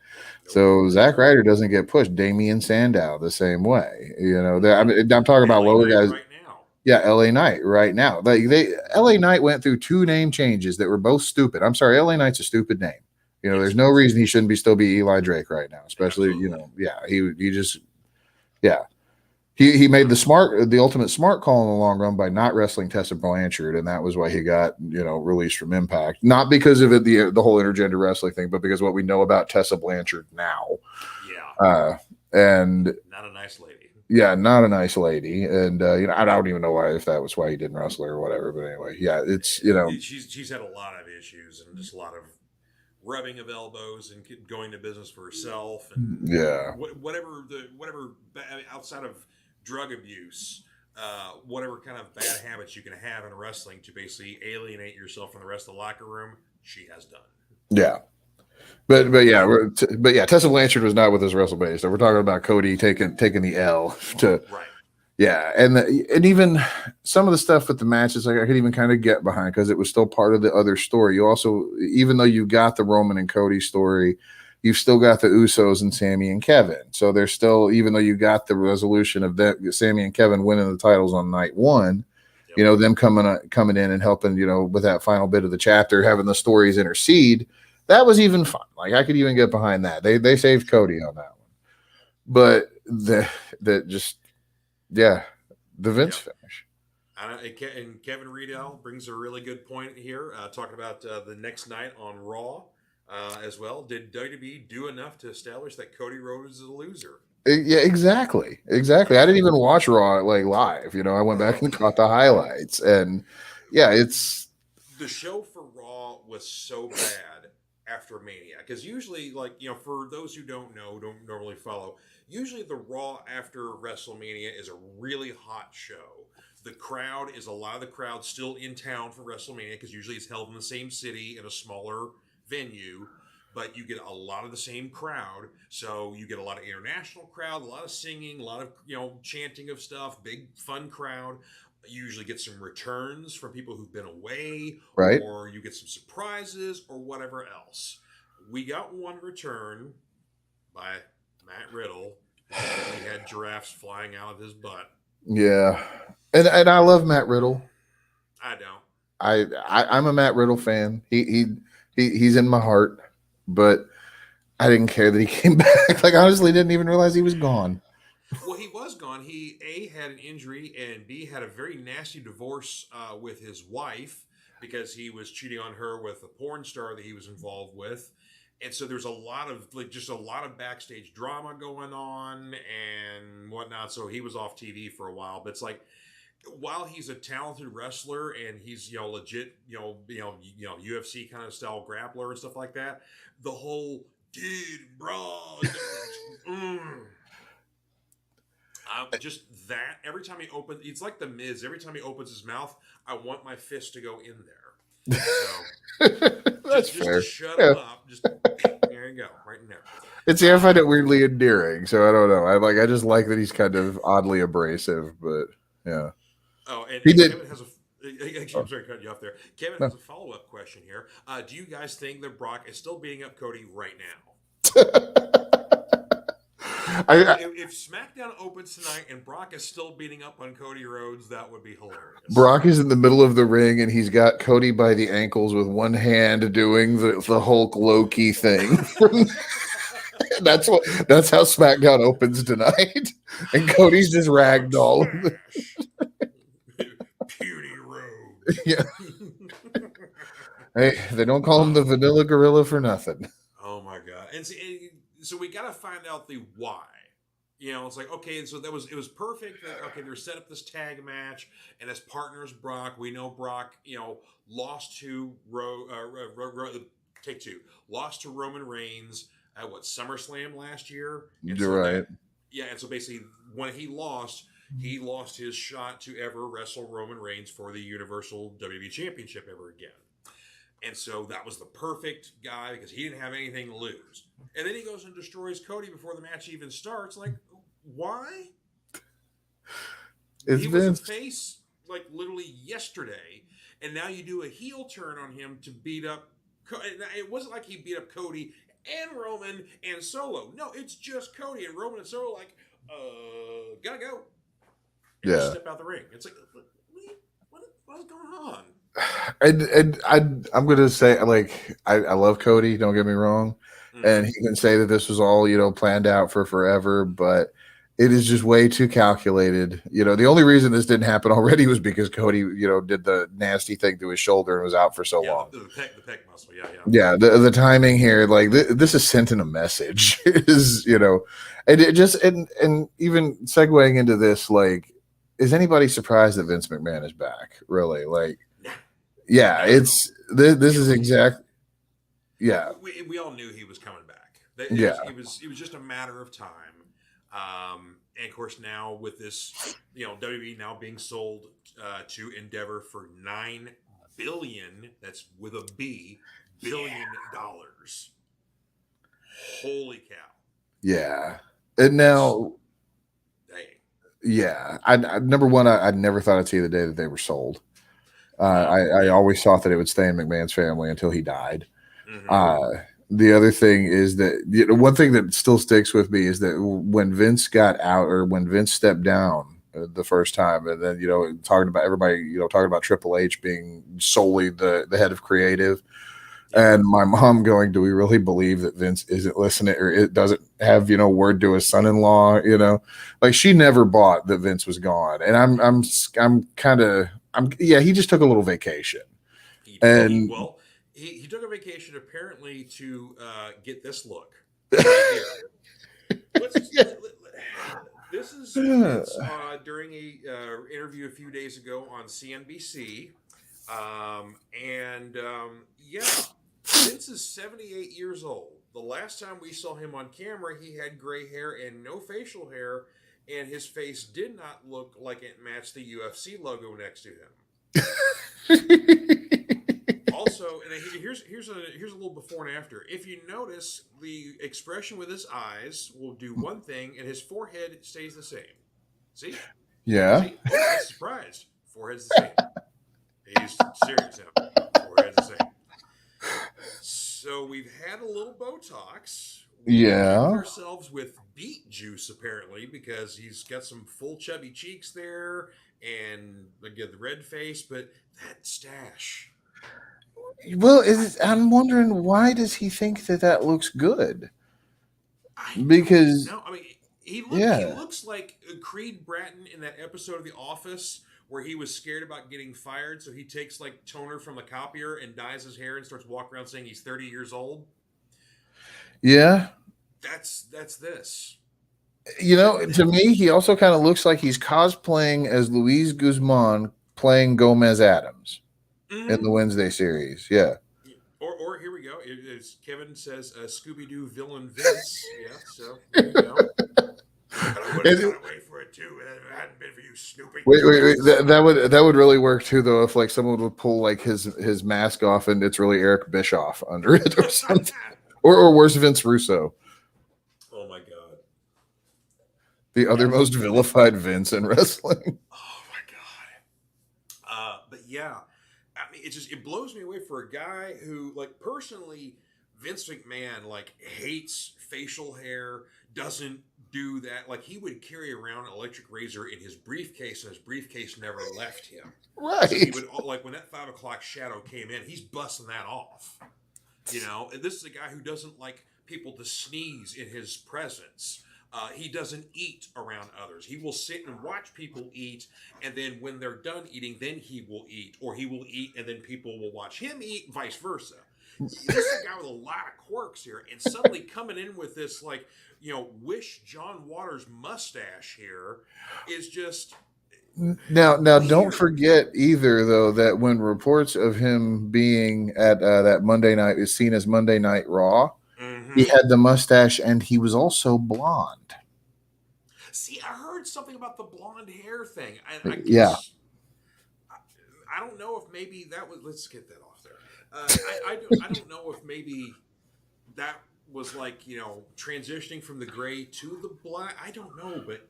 Nope, So that's Zack right. Ryder doesn't get pushed. Damian Sandow the same way. Mm-hmm. I'm talking about LA lower Knight guys. right now. Yeah, LA Knight right now. Like Mm-hmm. LA Knight went through 2 name changes that were both stupid. I'm sorry, LA Knight's a stupid name. There's no reason he shouldn't still be Eli Drake right now, especially, Absolutely. he just, yeah. He made the ultimate smart call in the long run by not wrestling Tessa Blanchard, and that was why he got released from Impact. Not because of it, the whole intergender wrestling thing, but because what we know about Tessa Blanchard now. Yeah. And not a nice lady. Yeah, not a nice lady, and I don't even know why, if that was why he didn't wrestle her or whatever. But anyway, yeah, it's she's had a lot of issues and just a lot of rubbing of elbows and going to business for herself and whatever outside of drug abuse, whatever kind of bad habits you can have in wrestling to basically alienate yourself from the rest of the locker room, she has done. Yeah. But yeah, Tessa Blanchard was not with us WrestleMania. So we're talking about Cody taking the L to right. Yeah, and even some of the stuff with the matches, like I could even kind of get behind because it was still part of the other story. You also, even though you got the Roman and Cody story, you've still got the Usos and Sammy and Kevin. So there's still, even though you got the resolution of that, Sammy and Kevin winning the titles on night one, them coming in and helping, with that final bit of the chapter, having the stories intercede. That was even fun. Like I could even get behind that. They saved Cody on that one, but the Vince finish. And Kevin Riedel brings a really good point here, talking about the next night on Raw as well. Did WWE do enough to establish that Cody Rhodes is a loser? Yeah, exactly. I didn't even watch Raw live. I went back and caught the highlights, and it's the show for Raw was so bad after Mania, because usually, for those who don't normally follow, usually the Raw after WrestleMania is a really hot show. A lot of the crowd still in town for WrestleMania, because usually it's held in the same city in a smaller venue, but you get a lot of the same crowd. So you get a lot of international crowd, a lot of singing, a lot of chanting of stuff, big fun crowd. You usually get some returns from people who've been away, right? Or you get some surprises or whatever else. We got one return by Matt Riddle. He had giraffes flying out of his butt. Yeah, and I love Matt Riddle. I don't. I'm a Matt Riddle fan. He's in my heart, but I didn't care that he came back. Like, honestly, didn't even realize he was gone. Well, he was gone. He A, had an injury, and B, had a very nasty divorce with his wife, because he was cheating on her with a porn star that he was involved with. And so there's a lot of backstage drama going on and whatnot. So he was off TV for a while. But it's like, while he's a talented wrestler and he's legit UFC kind of style grappler and stuff like that, the whole dude, bro, just that every time he opens, it's like the Miz. Every time he opens his mouth, I want my fist to go in there. So that's just fair. To shut him up. Just there you go, right in there. I find it weirdly endearing. So I don't know. I just like that he's kind of oddly abrasive, but yeah. Oh, and Kevin has I'm sorry to cut you off there. Kevin has a follow-up question here. Do you guys think that Brock is still beating up Cody right now? If SmackDown opens tonight and Brock is still beating up on Cody Rhodes, that would be hilarious. Brock is in the middle of the ring and he's got Cody by the ankles with one hand doing the Hulk Loki thing. That's how SmackDown opens tonight, and Cody's just ragdoll. Puny Rhodes. Yeah. Hey, they don't call him the Vanilla Gorilla for nothing. Oh my god! And so we got to find out the why. It's like, okay, so it was perfect that, okay, they're set up this tag match, and as partners, Brock, we know Brock, lost to lost to Roman Reigns at SummerSlam last year. And You're right. And so basically, when he lost his shot to ever wrestle Roman Reigns for the Universal WWE Championship ever again. And so that was the perfect guy, because he didn't have anything to lose. And then he goes and destroys Cody before the match even starts. Like, why? He was a face, literally yesterday, and now you do a heel turn on him to beat up Cody. It wasn't like he beat up Cody and Roman and Solo. No, it's just Cody and Roman and Solo, gotta go. And just step out the ring. It's like, what is going on? I'm gonna say, like, I love Cody. Don't get me wrong, and he can say that this was all planned out for forever, but it is just way too calculated. The only reason this didn't happen already was because Cody did the nasty thing to his shoulder and was out for so long. The pec muscle. Yeah. The timing here, like this is sent in a message. Is and it just and even segueing into this, like, is anybody surprised that Vince McMahon is back? Really, like. Yeah, this is exact. Yeah, we all knew he was coming back. It was just a matter of time. And of course, now with this, WWE now being sold to Endeavor for $9 billion. That's with a B, billion dollars. Holy cow! Yeah, and now, yeah, I number one, I never thought I'd see the day that they were sold. I always thought that it would stay in McMahon's family until he died. The other thing is that one thing that still sticks with me is that when Vince got out, or when Vince stepped down the first time, and then talking about everybody, talking about Triple H being solely the head of creative, and my mom going, "Do we really believe that Vince isn't listening, or it doesn't have word to his son-in-law?" Like, she never bought that Vince was gone, and I'm kind of. He just took a little vacation. He took a vacation apparently to get this look. Right here. This is during a interview a few days ago on CNBC. Vince is 78 years old. The last time we saw him on camera, he had gray hair and no facial hair, and his face did not look like it matched the UFC logo next to him. Also, and here's a little before and after. If you notice, the expression with his eyes will do one thing, and his forehead stays the same. See? Yeah. See? Oh, I'm surprised. Forehead's the same. He's serious now. Forehead's the same. So we've had a little Botox. Yeah. Ourselves with beet juice apparently, because he's got some full chubby cheeks there and again the red face, but that stash. Well, I'm wondering, why does he think that looks good? Because no, I mean he looks like Creed Bratton in that episode of The Office where he was scared about getting fired, so he takes like toner from the copier and dyes his hair and starts walking around saying he's 30 years old. Yeah. That's this. To me, he also kind of looks like he's cosplaying as Luis Guzman playing Gomez Adams in the Wednesday series. Yeah. Or here we go. As Kevin says, Scooby-Doo villain Vince. Yeah, so there you go. I would have gone away for it too, if it hadn't been for you snooping. Wait. That would really work too, though, if like someone would pull like his mask off and it's really Eric Bischoff under it or something. or worse, Vince Russo. Oh my god. The other most vilified Vince in wrestling. Oh my god. But yeah, I mean, it blows me away for a guy who, like, personally, Vince McMahon, like, hates facial hair, doesn't do that. Like, he would carry around an electric razor in his briefcase, and his briefcase never left him. Right. So he would, like, when that 5 o'clock shadow came in, he's busting that off. And this is a guy who doesn't like people to sneeze in his presence. He doesn't eat around others. He will sit and watch people eat, and then when they're done eating, then he will eat. Or he will eat, and then people will watch him eat, vice versa. This is a guy with a lot of quirks here, and suddenly coming in with this, like, Wish John Waters mustache here is just... Now, don't forget either, though, that when reports of him being at that Monday night is seen as Monday Night Raw, he had the mustache and he was also blonde. See, I heard something about the blonde hair thing. I don't know if maybe that was... Let's get that off there. I don't know if maybe that was like, transitioning from the gray to the black. I don't know, but...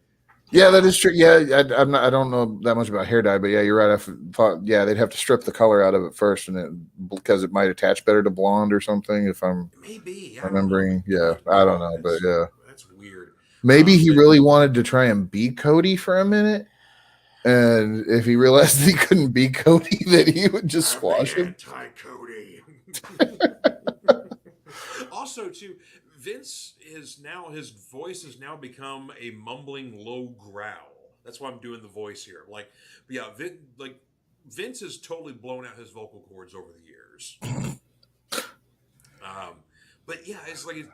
Yeah, that is true. Yeah, I don't know that much about hair dye, but yeah, you're right. I thought, they'd have to strip the color out of it first, because it might attach better to blonde or something. If I'm remembering, I don't know, but yeah, that's weird. Maybe he really wanted to try and be Cody for a minute. And if he realized that he couldn't beat Cody, that he would just squash him. Anti-Cody. Also, too, Vince is now, his voice has now become a mumbling low growl. That's why I'm doing the voice here. Like, yeah, Vince has totally blown out his vocal cords over the years. But yeah, it's like,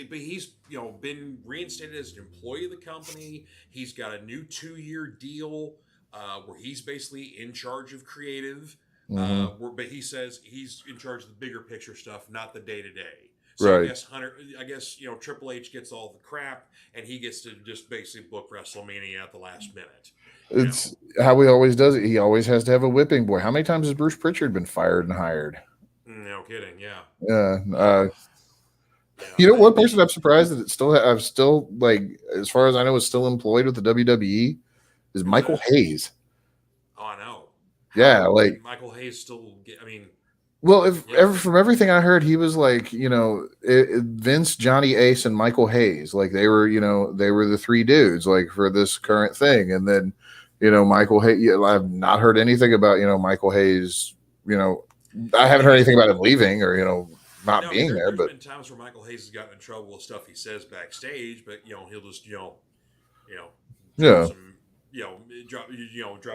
but he's been reinstated as an employee of the company. He's got a new 2-year deal where he's basically in charge of creative. But he says he's in charge of the bigger picture stuff, not the day to day. So Right. I guess Triple H gets all the crap, and he gets to just basically book WrestleMania at the last minute. It's how he always does it. He always has to have a whipping boy. How many times has Bruce Pritchard been fired and hired? No kidding. Yeah. Yeah. One person I'm surprised that I'm still like, as far as I know, is still employed with the WWE is Michael Hayes. Oh, I know. Yeah, like Michael Hayes still. Well, from everything I heard, he was like, Vince, Johnny Ace, and Michael Hayes. Like they were the 3 dudes like for this current thing. And then, Michael Hayes. I've not heard anything about Michael Hayes. I haven't heard anything about him leaving or not being there. But there's been times where Michael Hayes has gotten in trouble with stuff he says backstage, but he'll just drop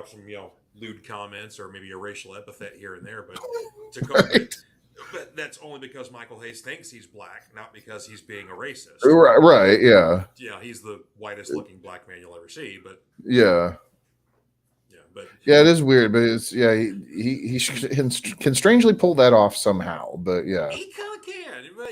some lewd comments or maybe a racial epithet here and there, but but that's only because Michael Hayes thinks he's black, not because he's being a racist. Right, yeah. Yeah, he's the whitest looking black man you'll ever see, but it is weird, but it's he can strangely pull that off somehow, but he kind of can, but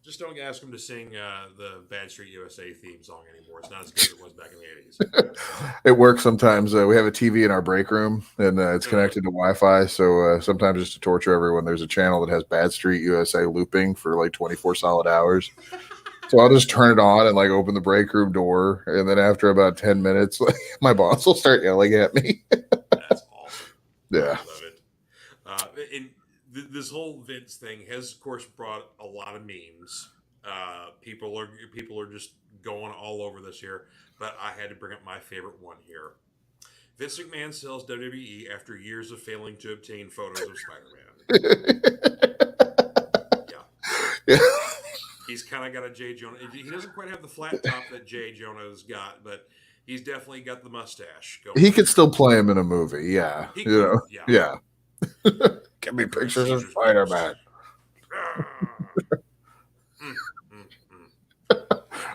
just don't ask him to sing the Bad Street USA theme song anymore. It's not as good as it was back in the 80s. It works sometimes. We have a TV in our break room, and it's connected to Wi-Fi. So sometimes, just to torture everyone, there's a channel that has Bad Street USA looping for like 24 solid hours. So I'll just turn it on and like open the break room door, and then after about 10 minutes, my boss will start yelling at me. That's awesome. Yeah, I love it. And this whole Vince thing has, of course, brought a lot of memes. People are just going all over this here, but I had to bring up my favorite one here. Vince McMahon sells WWE after years of failing to obtain photos of Spider-Man. Yeah. He's kind of got a J. Jonah. He doesn't quite have the flat top that J. Jonah's got, but he's definitely got the mustache going. He could still play him in a movie. Yeah. He could, yeah. Give me pictures of Spider-Man.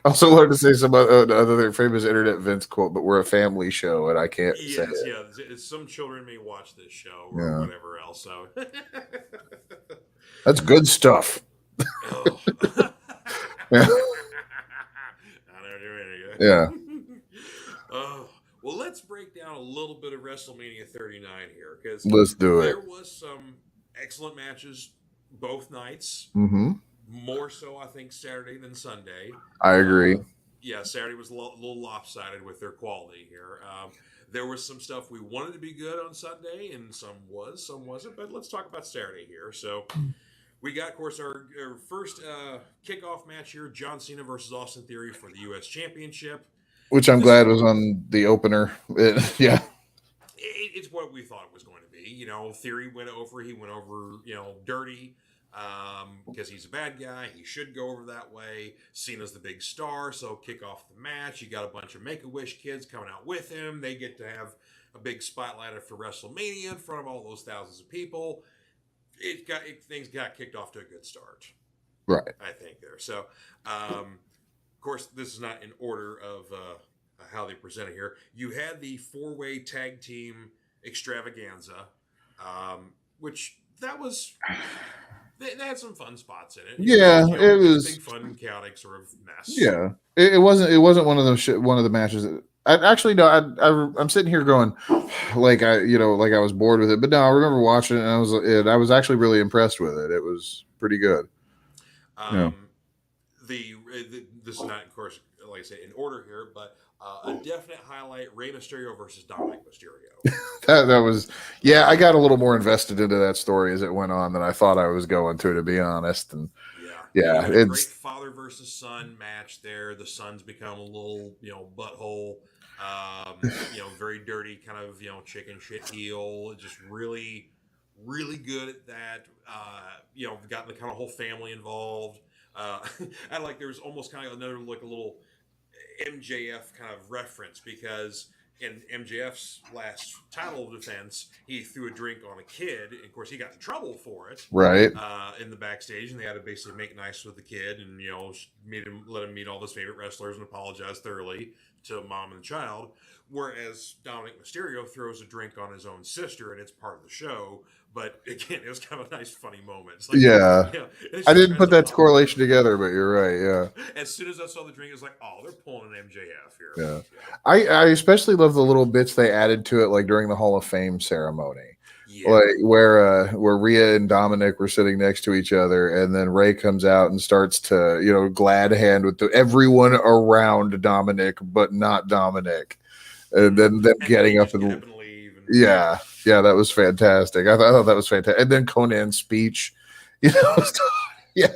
I also wanted to say some other famous internet Vince quote, but we're a family show, and I can't say it. Yeah. Some children may watch this show or whatever else. So that's good stuff. Oh. Yeah. Yeah. Well, let's break down a little bit of WrestleMania 39 here, because let's do it. There was some excellent matches both nights. Mm-hmm. More so, I think, Saturday than Sunday. I agree. Saturday was a little lopsided with their quality here. There was some stuff we wanted to be good on Sunday, and some wasn't. But let's talk about Saturday here. So we got, of course, our first kickoff match here: John Cena versus Austin Theory for the U.S. Championship. Which I'm glad was on the opener. Yeah. It's what we thought it was going to be. Theory went over. He went over, dirty. Because he's a bad guy, he should go over that way. Cena's the big star, so kick off the match. You got a bunch of Make-A-Wish kids coming out with him. They get to have a big spotlight for WrestleMania in front of all those thousands of people. Things got kicked off to a good start, right? I think there. So, of course, this is not in order of how they present it here. You had the 4-way tag team extravaganza, which that was. They had some fun spots in it. Yeah, it was big, fun, chaotic sort of mess. Yeah, it wasn't one of those one of the matches. I'm sitting here going, like I was bored with it, but no, I remember watching it and I was actually really impressed with it. It was pretty good. This is not, of course, like I say, in order here, but a definite highlight: Rey Mysterio versus Dominic Mysterio. that was, yeah. I got a little more invested into that story as it went on than I thought I was going to be honest. And You Yeah, got a great it's father versus son match there. The son's become a little, butthole, very dirty kind of, chicken shit heel. Just really, really good at that. Got the kind of whole family involved. And like there was almost kind of another like a little MJF kind of reference because in MJF's last title defense, he threw a drink on a kid. And of course, he got in trouble for it right. in the backstage, and they had to basically make nice with the kid and let him meet all his favorite wrestlers and apologize thoroughly to mom and the child. Whereas Dominic Mysterio throws a drink on his own sister, and it's part of the show. But again, it was kind of a nice, funny moment. It's like, Yeah, I didn't put that like, correlation together, but you're right. Yeah. as soon as I saw the drink, it was like, oh, they're pulling an MJF here. Yeah. I especially love the little bits they added to it, like during the Hall of Fame ceremony. Yeah. Like where Rhea and Dominic were sitting next to each other, and then Ray comes out and starts to, glad hand with everyone around Dominic, but not Dominic. And then them getting up and leave. yeah, that was fantastic. I thought that was fantastic. And then Conan's speech, yeah. You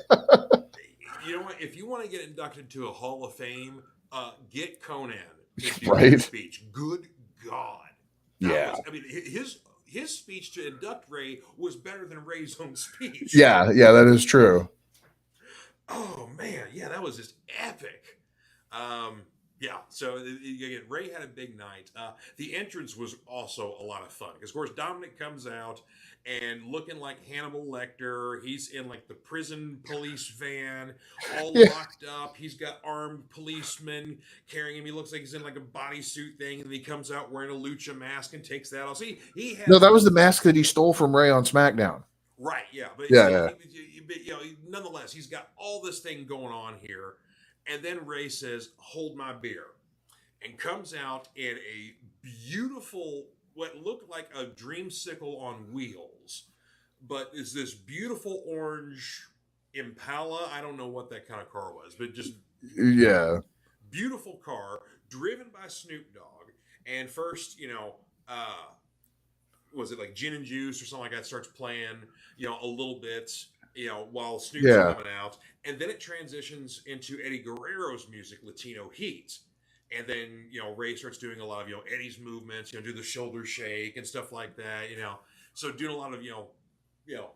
know what? If you want to get inducted to a Hall of Fame, get Conan to do Right. his speech. Good God. His speech to induct Ray was better than Ray's own speech. Yeah, that is true. Oh man, yeah, that was just epic. So again, Ray had a big night. The entrance was also a lot of fun because, of course, Dominic comes out and looking like Hannibal Lecter. He's in like the prison police van, all locked up. He's got armed policemen carrying him. He looks like he's in like a bodysuit thing, and he comes out wearing a lucha mask and takes that off. So he has no, that was the mask that he stole from Ray on SmackDown. Right, yeah, but nonetheless, he's got all this thing going on here. And then Ray says, "Hold my beer," and comes out in a beautiful, what looked like a dreamsicle on wheels, but is this beautiful orange Impala. I don't know what that kind of car was, but just beautiful car driven by Snoop Dogg. And first, was it like Gin and Juice or something like that starts playing, a little bit. While Snoop's coming out. And then it transitions into Eddie Guerrero's music, Latino Heat. And then, Ray starts doing a lot of, Eddie's movements, do the shoulder shake and stuff like that, So doing a lot of,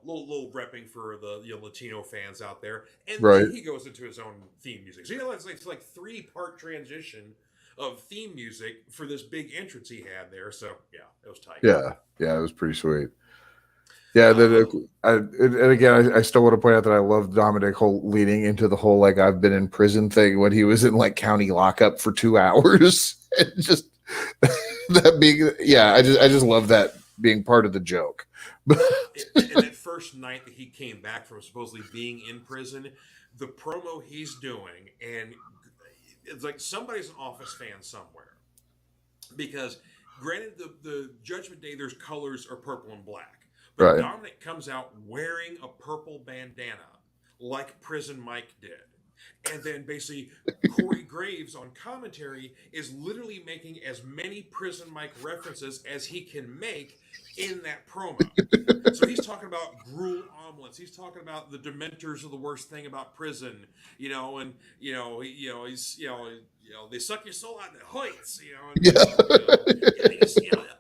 little repping for the Latino fans out there. And then he goes into his own theme music. So, it's like 3-part transition of theme music for this big entrance he had there. So, yeah, it was tight. Yeah, it was pretty sweet. Yeah, and again, I still want to point out that I love Dominic leading into the whole like I've been in prison thing when he was in like county lockup for 2 hours. And just that being, I just love that being part of the joke. And that first night that he came back from supposedly being in prison, the promo he's doing, and it's like somebody's an Office fan somewhere, because granted the Judgment Day, there's colors are purple and black. But Dominic comes out wearing a purple bandana like Prison Mike did. And then basically Corey Graves on commentary is literally making as many Prison Mike references as he can make in that promo. So he's talking about gruel omelets. He's talking about the Dementors are the worst thing about prison, he's they suck your soul out in the heights, and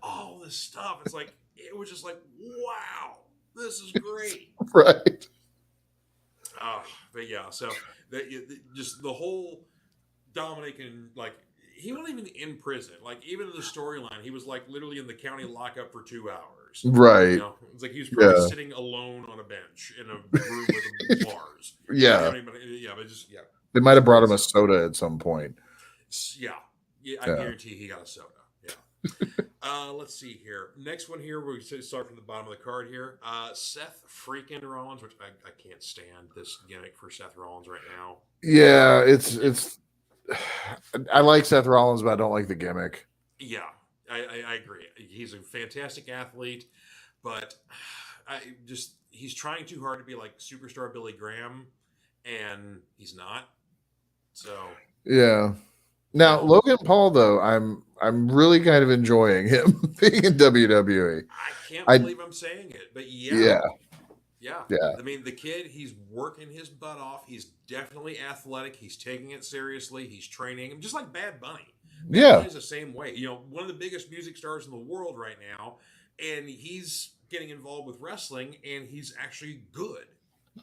all this stuff. It's like, it was just like, wow, this is great. Right. But yeah, so just the whole Dominic, and like, he wasn't even in prison. Like, even in the storyline, he was like literally in the county lockup for 2 hours. Right. It's like he was probably sitting alone on a bench in a room with bars. Yeah. But just, They might have brought him a soda at some point. Yeah, I guarantee he got a soda. Yeah. Let's see here. Next one here, we start from the bottom of the card here. Seth freaking Rollins, which I can't stand this gimmick for Seth Rollins right now. Yeah, it's. I like Seth Rollins, but I don't like the gimmick. Yeah, I agree. He's a fantastic athlete, but he's trying too hard to be like superstar Billy Graham, and he's not. So yeah. Now Logan Paul, though, I'm really kind of enjoying him being in WWE. I can't believe I'm saying it, but yeah. Yeah. Yeah. I mean, the kid, he's working his butt off. He's definitely athletic. He's taking it seriously. He's training. Just like Bad Bunny. Bad Yeah. Bunny's the same way. You know, one of the biggest music stars in the world right now, and he's getting involved with wrestling, and he's actually good.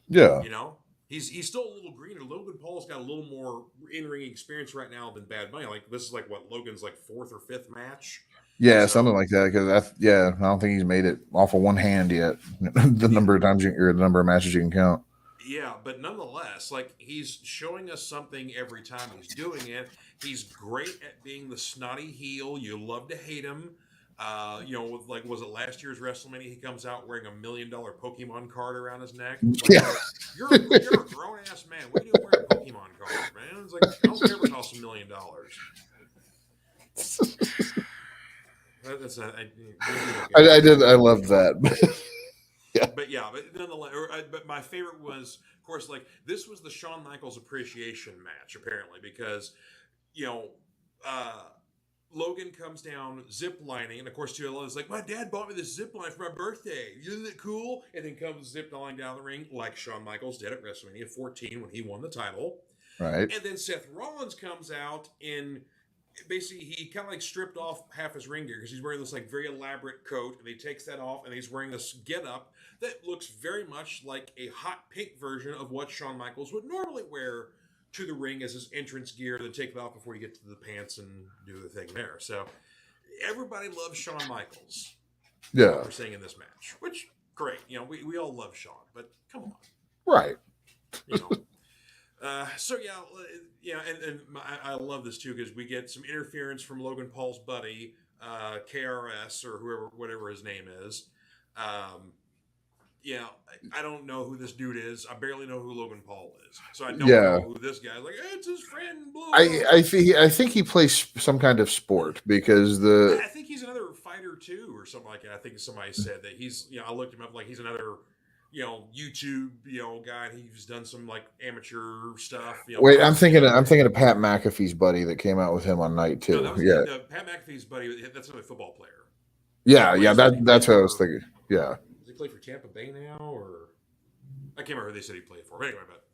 Yeah. You know, he's still a little greener. Logan Paul's got a little more in-ring experience right now than Bad Bunny. Like this is like what Logan's like fourth or fifth match. Yeah, something So like that. Because I don't think he's made it off of one hand yet. The yeah, number of times or the number of matches you can count. yeah, but nonetheless, like he's showing us something every time he's doing it. He's great at being the snotty heel. You love to hate him. You know, with like was it last year's WrestleMania? He comes out wearing $1 million Pokemon card around his neck. It's like, Yeah. bro, you're a grown ass man. What are you doing wearing a Pokemon card, man? It's like I don't care if it costs $1 million. That's not. I did. I love that. Yeah. But yeah, but nonetheless, but my favorite was, of course, like this was the Shawn Michaels appreciation match apparently because, you know, uh, Logan comes down zip lining, and of course, Tio is like, my dad bought me this zip line for my birthday. Isn't it cool? And then comes zip lining down the ring like Shawn Michaels did at WrestleMania 14 when he won the title. Right. And then Seth Rollins comes out in basically he kind of like stripped off half his ring gear because he's wearing this like very elaborate coat, and he takes that off and he's wearing this get up that looks very much like a hot pink version of what Shawn Michaels would normally wear to the ring as his entrance gear, then take it off before you get to the pants and do the thing there. So everybody loves Shawn Michaels. Yeah. What we're seeing in this match, which great. You know, we all love Shawn, but come on. Right. You know. So yeah, and I love this too because we get some interference from Logan Paul's buddy, KRS or whoever, whatever his name is. Yeah, I don't know who this dude is. I barely know who Logan Paul is, so I don't know who this guy is. Like, hey, it's his friend. Blah, blah. I think he plays some kind of sport because I think he's another fighter too, or something like that. I think somebody said that he's. You know, I looked him up. Like he's another. You know, YouTube, guy. He's done some like amateur stuff. You know, wait, I'm thinking of Pat McAfee's buddy that came out with him on Night 2. No, that was Pat McAfee's buddy. That's another football player. Yeah, that's what I was thinking. Yeah. Does he play for Tampa Bay now, or I can't remember who they said he played for. But anyway, but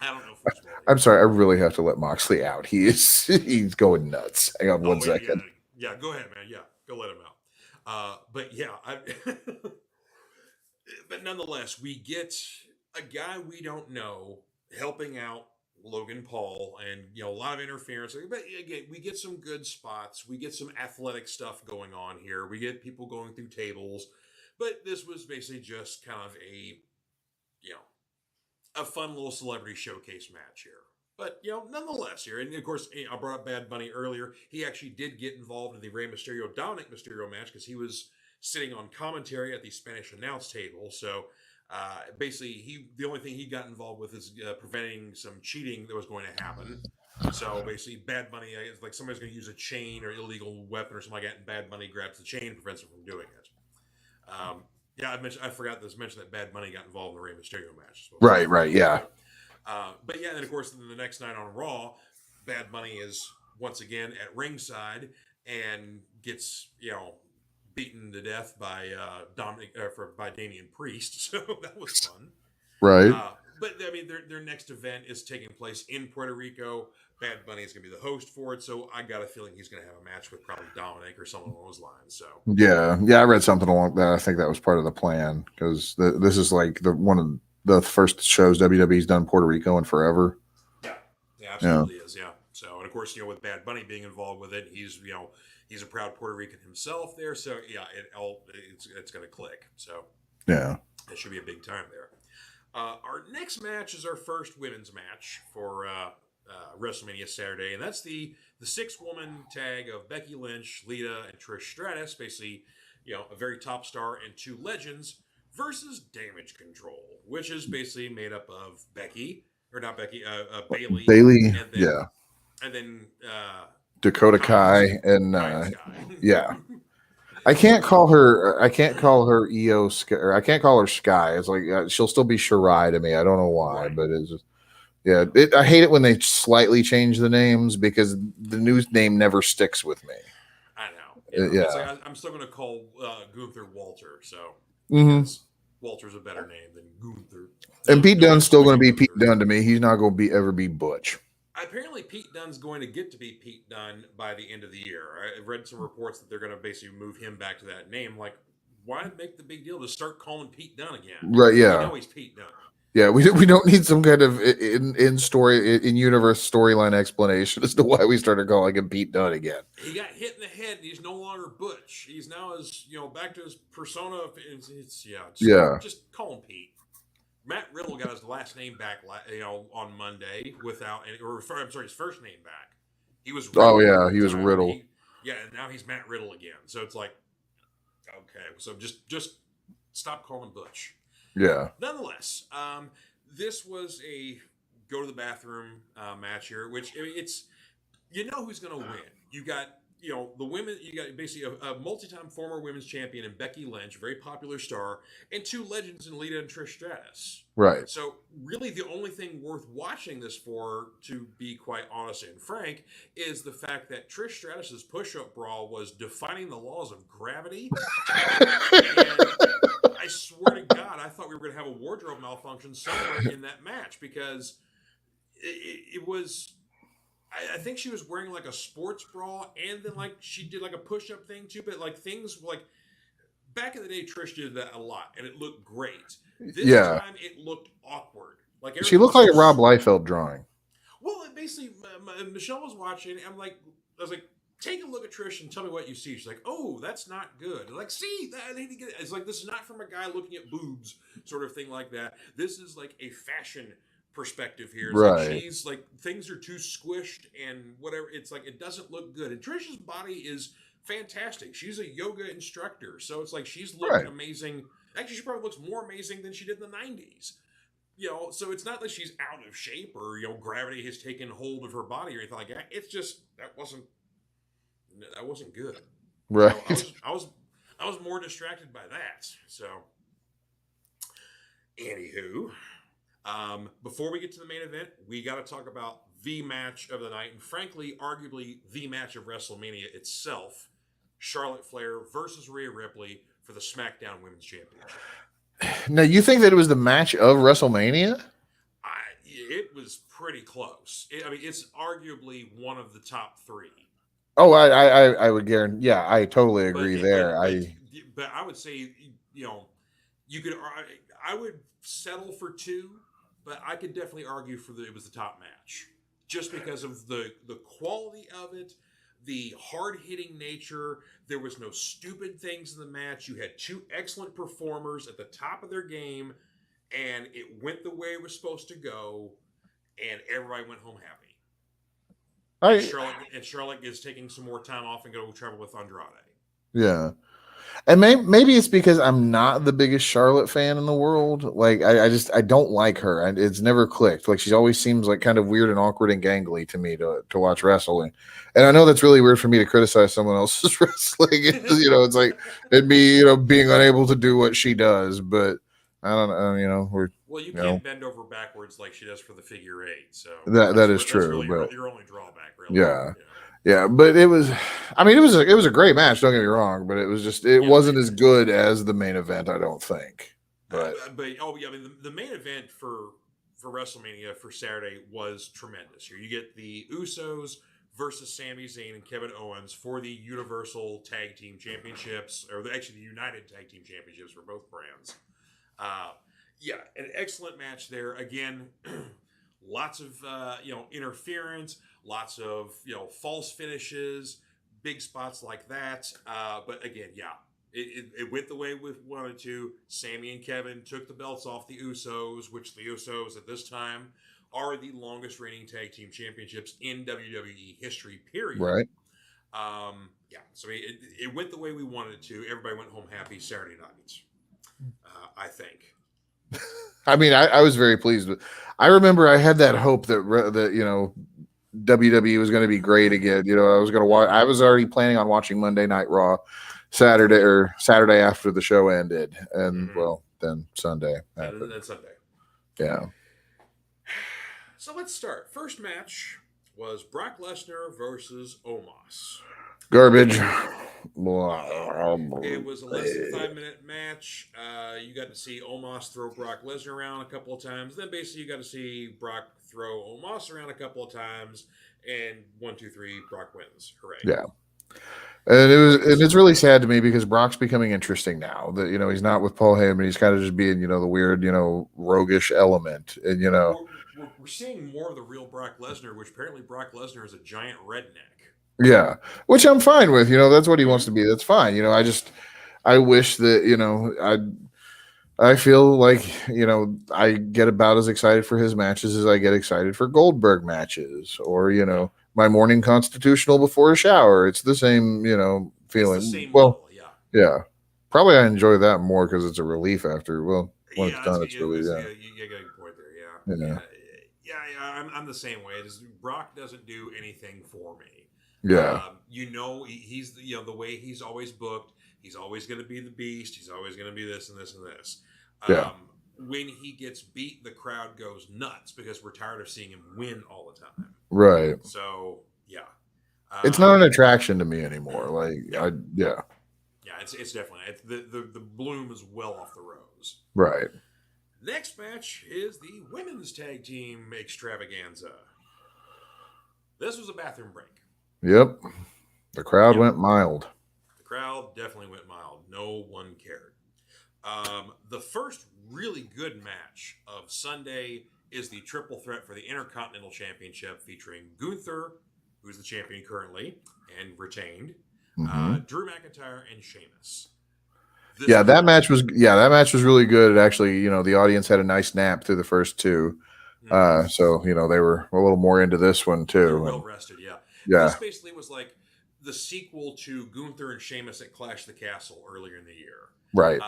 I don't know football. I'm sorry, I really have to let Moxley out. He's going nuts. Hang on one second. Yeah, go ahead, man. Yeah, go let him out. But yeah, but nonetheless, we get a guy we don't know helping out Logan Paul, and a lot of interference. But again, we get some good spots. We get some athletic stuff going on here. We get people going through tables. But this was basically just kind of a fun little celebrity showcase match here. But, nonetheless here, and of course, I brought up Bad Bunny earlier. He actually did get involved in the Rey Mysterio Dominic Mysterio match because he was sitting on commentary at the Spanish announce table. So basically, the only thing he got involved with is preventing some cheating that was going to happen. So basically, Bad Bunny, it's like somebody's going to use a chain or illegal weapon or something like that, and Bad Bunny grabs the chain and prevents him from doing it. I forgot to mention that Bad Bunny got involved in the Rey Mysterio match. Right, yeah. But yeah, and then of course, the next night on Raw, Bad Bunny is once again at ringside and gets beaten to death by by Damian Priest. So that was fun. Right. But I mean, their next event is taking place in Puerto Rico. Bad Bunny is going to be the host for it, so I got a feeling he's going to have a match with probably Dominic or someone along those lines. So yeah, I read something along that. I think that was part of the plan because this is like one of the first shows WWE's done Puerto Rico in forever. Yeah, absolutely is. Yeah. So and of course, with Bad Bunny being involved with it, he's a proud Puerto Rican himself there. So yeah, it's going to click. So yeah, it should be a big time there. Our next match is our first women's match for WrestleMania Saturday, and that's the 6-woman tag of Becky Lynch, Lita, and Trish Stratus. Basically, a very top star and 2 legends versus Damage Control, which is basically made up of Bailey, and then Dakota Kai and yeah. I can't call her Io Sky, or I can't call her Sky. It's like she'll still be Shirai to me. I don't know why, but it's just, I hate it when they slightly change the names because the new name never sticks with me. I know. It's like I'm still going to call Gunther Walter. So yes. Walter's a better name than Gunther. And Pete Dunne's still going to be Gunther. Pete Dunne to me. He's not going to ever be Butch. Apparently, Pete Dunne's going to get to be Pete Dunne by the end of the year. I read some reports that they're going to basically move him back to that name. Like, why make the big deal to start calling Pete Dunne again? Right? Yeah. We know he's Pete Dunne. Yeah, we don't need some kind of in universe storyline explanation as to why we started calling him Pete Dunne again. He got hit in the head, and he's no longer Butch. He's now back to his persona. Just call him Pete. Matt Riddle got his last name back, on Monday his first name back. He was Riddle. Oh yeah, he was Riddle. And now he's Matt Riddle again. So it's like, okay, so just stop calling Butch. Yeah. Nonetheless, this was a go to the bathroom match here, which it's who's going to win. You got the women. You got basically a multi-time former women's champion in Becky Lynch, very popular star, and two legends in Lita and Trish Stratus. Right. So really, the only thing worth watching this for, to be quite honest and frank, is the fact that Trish Stratus's push-up brawl was defying the laws of gravity. And I swear to God, I thought we were going to have a wardrobe malfunction somewhere in that match, because it was. I think she was wearing like a sports bra, and then like she did like a push-up thing too. But like things like back in the day, Trish did that a lot, and it looked great. This time, it looked awkward. Like she looked like a Rob Liefeld drawing. Well, basically, Michelle was watching. And I was like, take a look at Trish and tell me what you see. She's like, oh, that's not good. Like, see, I need to get it. It's like, this is not from a guy looking at boobs, sort of thing like that. This is like a fashion perspective here. It's right. Like she's like, things are too squished and whatever. It's like, it doesn't look good. And Trish's body is fantastic. She's a yoga instructor. So it's like, she's looking amazing. Actually, she probably looks more amazing than she did in the 90s. So it's not that she's out of shape or, gravity has taken hold of her body or anything like that. It's just, that wasn't good. Right. I was more distracted by that. So, anywho, before we get to the main event, we got to talk about the match of the night, and frankly, arguably the match of WrestleMania itself: Charlotte Flair versus Rhea Ripley for the SmackDown Women's Championship. Now, you think that it was the match of WrestleMania? It was pretty close. It's arguably one of the top three. Oh, I would guarantee. Yeah, I totally agree there. But I would say, you could. I would settle for two, but I could definitely argue it was the top match, just because of the quality of it, the hard-hitting nature. There was no stupid things in the match. You had two excellent performers at the top of their game, and it went the way it was supposed to go, and everybody went home happy. Charlotte is taking some more time off and go travel with Andrade. Yeah. And maybe it's because I'm not the biggest Charlotte fan in the world. Like, I don't like her. And it's never clicked. Like, she always seems like kind of weird and awkward and gangly to me to watch wrestling. And I know that's really weird for me to criticize someone else's wrestling. It's like it'd be, being unable to do what she does. But I don't know. Well, you can't bend over backwards like she does for the figure eight. So that is true. Really but your only drawback, really. Yeah. Yeah, but it was a great match. Don't get me wrong, but it was just wasn't as good as the main event. I don't think. But the main event for WrestleMania for Saturday was tremendous. Here you get the Usos versus Sami Zayn and Kevin Owens for the Universal Tag Team Championships, or actually the United Tag Team Championships for both brands. An excellent match there. Again, lots of interference. Lots of false finishes, big spots like that. But again, it went the way we wanted to. Sammy and Kevin took the belts off the Usos, which the Usos at this time are the longest reigning tag team championships in WWE history. Period. Right. So it went the way we wanted it to. Everybody went home happy Saturday night. I think. I was very pleased with. I remember I had that hope that WWE was going to be great again. I was going to watch. I was already planning on watching Monday Night Raw Saturday after the show ended, and then Sunday. And then Sunday. Yeah. So let's start. First match was Brock Lesnar versus Omos. Garbage. It was a less than 5 minute match. You got to see Omos throw Brock Lesnar around a couple of times. Then basically you got to see Brock throw Omos around a couple of times. And 1, 2, 3, Brock wins. Hooray. Yeah. And it's So, really sad to me because Brock's becoming interesting now. That he's not with Paul Heyman. He's kind of just being the weird roguish element, and we're seeing more of the real Brock Lesnar, which apparently Brock Lesnar is a giant redneck. yeah, which I'm fine with. That's what he wants to be. That's fine. I wish that I feel like I get about as excited for his matches as I get excited for Goldberg matches, or my morning constitutional before a shower. It's the same feeling. It's the same level, yeah. Yeah. Probably I enjoy that more because it's a relief after. Well, when Yeah, it's done, it's really you got a good point there. I'm the same way. Brock doesn't do anything for me. Yeah. He's the way he's always booked. He's always going to be the beast. He's always going to be this and this and this. Yeah. When he gets beat, the crowd goes nuts because we're tired of seeing him win all the time. Right. So yeah, it's not an attraction to me anymore. Like yeah, it's definitely the bloom is well off the rose. Right. Next match is the women's tag team extravaganza. This was a bathroom break. Yep. The crowd went mild. The crowd definitely went mild. No one cared. The first really good match of Sunday is the triple threat for the Intercontinental Championship featuring Gunther, who's the champion currently and retained, Drew McIntyre, and Sheamus. That match was really good. It actually, the audience had a nice nap through the first two. So, they were a little more into this one too. They were well rested, yeah. This basically was like the sequel to Gunther and Sheamus at Clash the Castle earlier in the year. Right.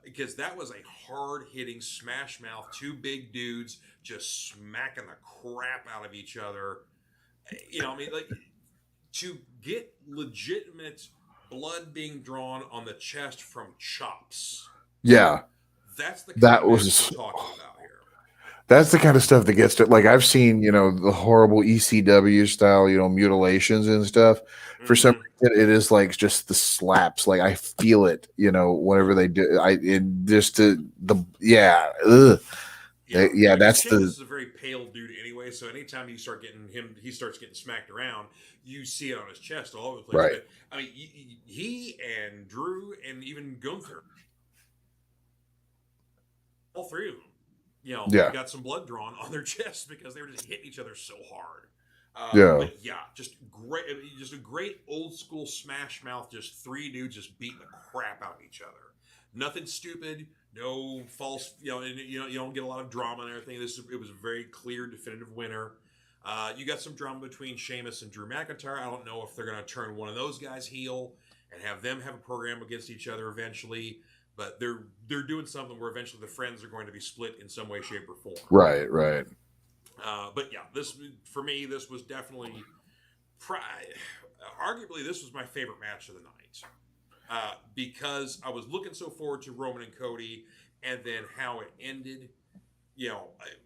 Because that was a hard-hitting smash mouth, two big dudes just smacking the crap out of each other. To get legitimate blood being drawn on the chest from chops. Yeah. That's the kind of stuff we're talking about here. That's the kind of stuff that gets to, like, I've seen, the horrible ECW style, mutilations and stuff. For some reason, it is like just the slaps. Like I feel it, whenever they do. That's Sheamus is a very pale dude anyway. So anytime you start getting him, he starts getting smacked around. You see it on his chest all over the place. Right. But, he and Drew and even Gunther, all three of them, got some blood drawn on their chests because they were just hitting each other so hard. But just great, just a great old school smash mouth. Just three dudes just beating the crap out of each other. Nothing stupid, no false. You don't get a lot of drama and everything. It was a very clear, definitive winner. You got some drama between Sheamus and Drew McIntyre. I don't know if they're going to turn one of those guys heel and have them have a program against each other eventually. But they're doing something where eventually the friends are going to be split in some way, shape, or form. Right. But for me, this was definitely, arguably, this was my favorite match of the night. Because I was looking so forward to Roman and Cody, and then how it ended,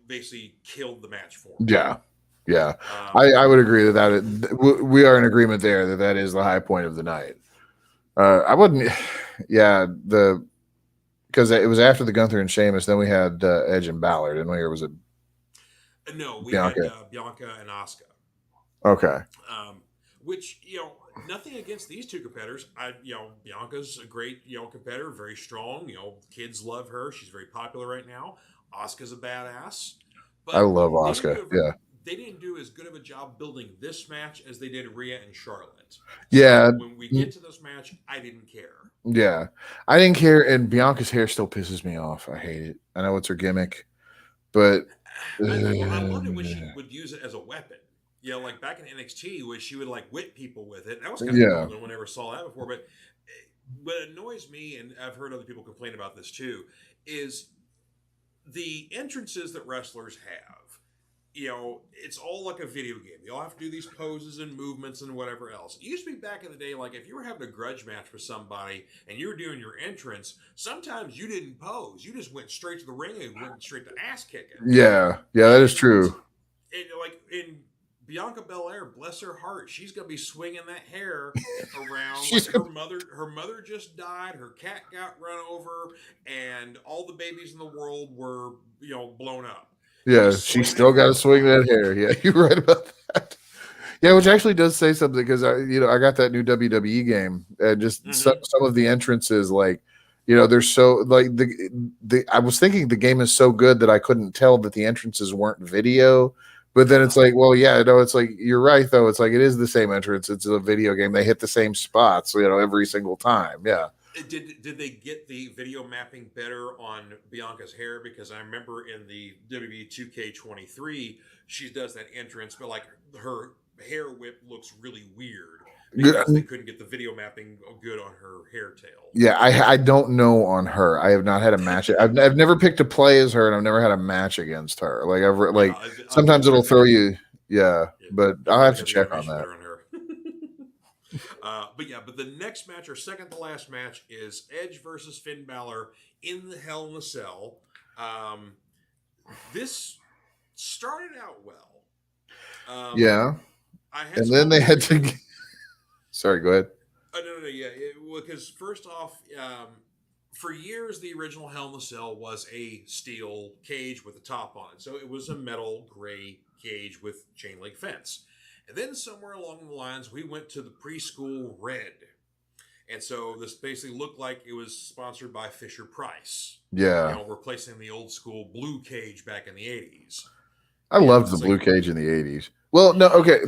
basically killed the match for me. Yeah. I would agree that we are in agreement there that is the high point of the night. I wouldn't, because it was after the Gunther and Sheamus, then we had Edge and Ballard, and where was it? No, we had Bianca and Asuka. Okay. Which, nothing against these two competitors. Bianca's a great, competitor, very strong. Kids love her. She's very popular right now. Asuka's a badass. But I love Asuka. They didn't do as good of a job building this match as they did Rhea and Charlotte. Yeah. So when we get to this match, I didn't care. Yeah. I didn't care, and Bianca's hair still pisses me off. I hate it. I know it's her gimmick, but I loved it when she would use it as a weapon. Like back in NXT, where she would whip people with it. That was kind of cool. No one ever saw that before. But what annoys me, and I've heard other people complain about this too, is the entrances that wrestlers have. It's all like a video game. You all have to do these poses and movements and whatever else. It used to be back in the day, like if you were having a grudge match with somebody and you were doing your entrance, sometimes you didn't pose. You just went straight to the ring and went straight to ass kicking. Yeah, that is true. And Bianca Belair, bless her heart, she's gonna be swinging that hair around like She's her mother just died, her cat got run over, and all the babies in the world were blown up. yeah, She's she's swinging that still got hair to swing around. that hair. Yeah, you're right about that. Yeah, which actually does say something because I got that new WWE game and just Mm-hmm. some of the entrances, like, they're so like the I was thinking the game is so good that I couldn't tell that the entrances weren't video, but then it's like, well, yeah, no, it's like you're right though. It's like it is the same entrance. It's a video game. They hit the same spots, every single time. Yeah. Did they get the video mapping better on Bianca's hair? Because I remember in the WWE 2K23, she does that entrance, but like her hair whip looks really weird because they couldn't get the video mapping good on her hair tail. Yeah, I don't know on her. I have not had a match. I've never picked to play as her, and I've never had a match against her. Like Yeah, sometimes it'll throw you. Yeah, Yeah, but you I'll have probably to got the check on animation that. better on her. But the next match, or second to last match, is Edge versus Finn Balor in the Hell in a Cell. This started out well. Yeah, I had and some then they had to. observations. Sorry, go ahead. No, yeah. Because first off, for years, the original Hell in a Cell was a steel cage with a top on it. So it was a metal gray cage with chain link fence. And then somewhere along the lines, we went to the preschool red. And so this basically looked like it was sponsored by Fisher Price. Yeah, Replacing the old school blue cage back in the 80s. I loved the It's blue like, cage in the '80s. Well, no, okay.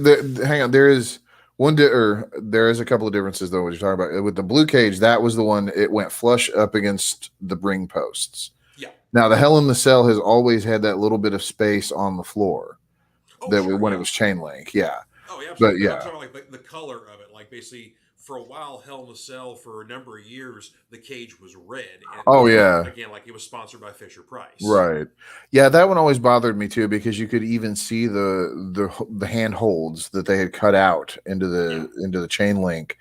Hang on. There is there is a couple of differences though. What you're talking about with the blue cage, that was the one. It went flush up against the ring posts. yeah. Now the Hell in the Cell has always had that little bit of space on the floor Oh, that sure, when yeah. it was chain link. Yeah, Oh, yeah, but absolutely. But I'm yeah. talking about like the color of it. Like basically, for a while, Hell in a Cell for a number of years, the cage was red. And Oh yeah. again, like it was sponsored by Fisher Price. Right. Yeah, that one always bothered me too because you could even see the handholds that they had cut out into the chain link.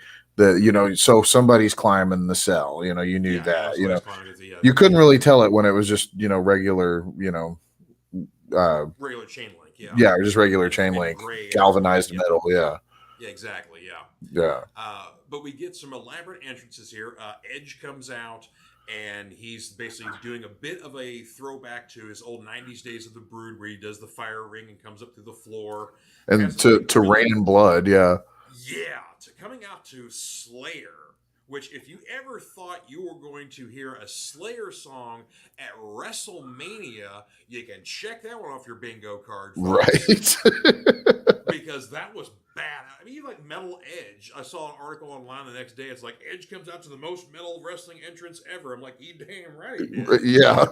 So somebody's climbing the cell. You knew Yeah, that. somebody's climbing the You couldn't cage. really tell it when it was just regular. Regular chain link. Yeah. Yeah, just regular And, chain and link, gray. galvanized Yeah. metal. Yeah, Yeah. Exactly. Yeah. yeah. But we get some elaborate entrances here. Edge comes out, and he's basically doing a bit of a throwback to his old '90s days of the Brood, where he does the fire ring and comes up through the floor. And to rain in blood. Yeah. Yeah, to coming out to Slayer. Which, if you ever thought you were going to hear a Slayer song at WrestleMania, you can check that one off your bingo card, folks. Right. Because that was bad. I mean, like Metal Edge. I saw an article online the next day. It's like Edge comes out to the most metal wrestling entrance ever. I'm like, you damn right he did. Yeah.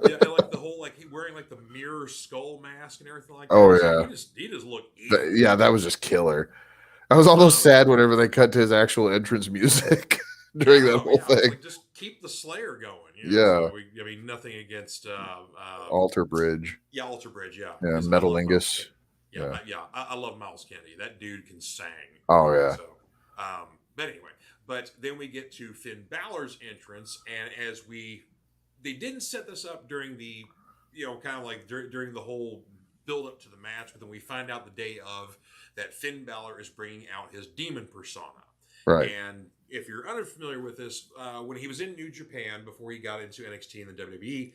Yeah, and like the whole he wearing like the mirror skull mask and everything like that. Oh Like, yeah. he just looked evil. Yeah, that was just killer. I was almost sad whenever they cut to his actual entrance music during that whole thing. Like, just keep the Slayer going. Yeah. So nothing against Alter Bridge. Yeah, Alter Bridge. Yeah. Yeah, Metalingus. Yeah. I love Miles Kennedy. That dude can sing. Oh yeah. So, but anyway, then we get to Finn Balor's entrance, and they didn't set this up during the, kind of like during the whole build up to the match, but then we find out the day of that Finn Balor is bringing out his demon persona. Right. And if you're unfamiliar with this, when he was in New Japan before he got into NXT and the WWE,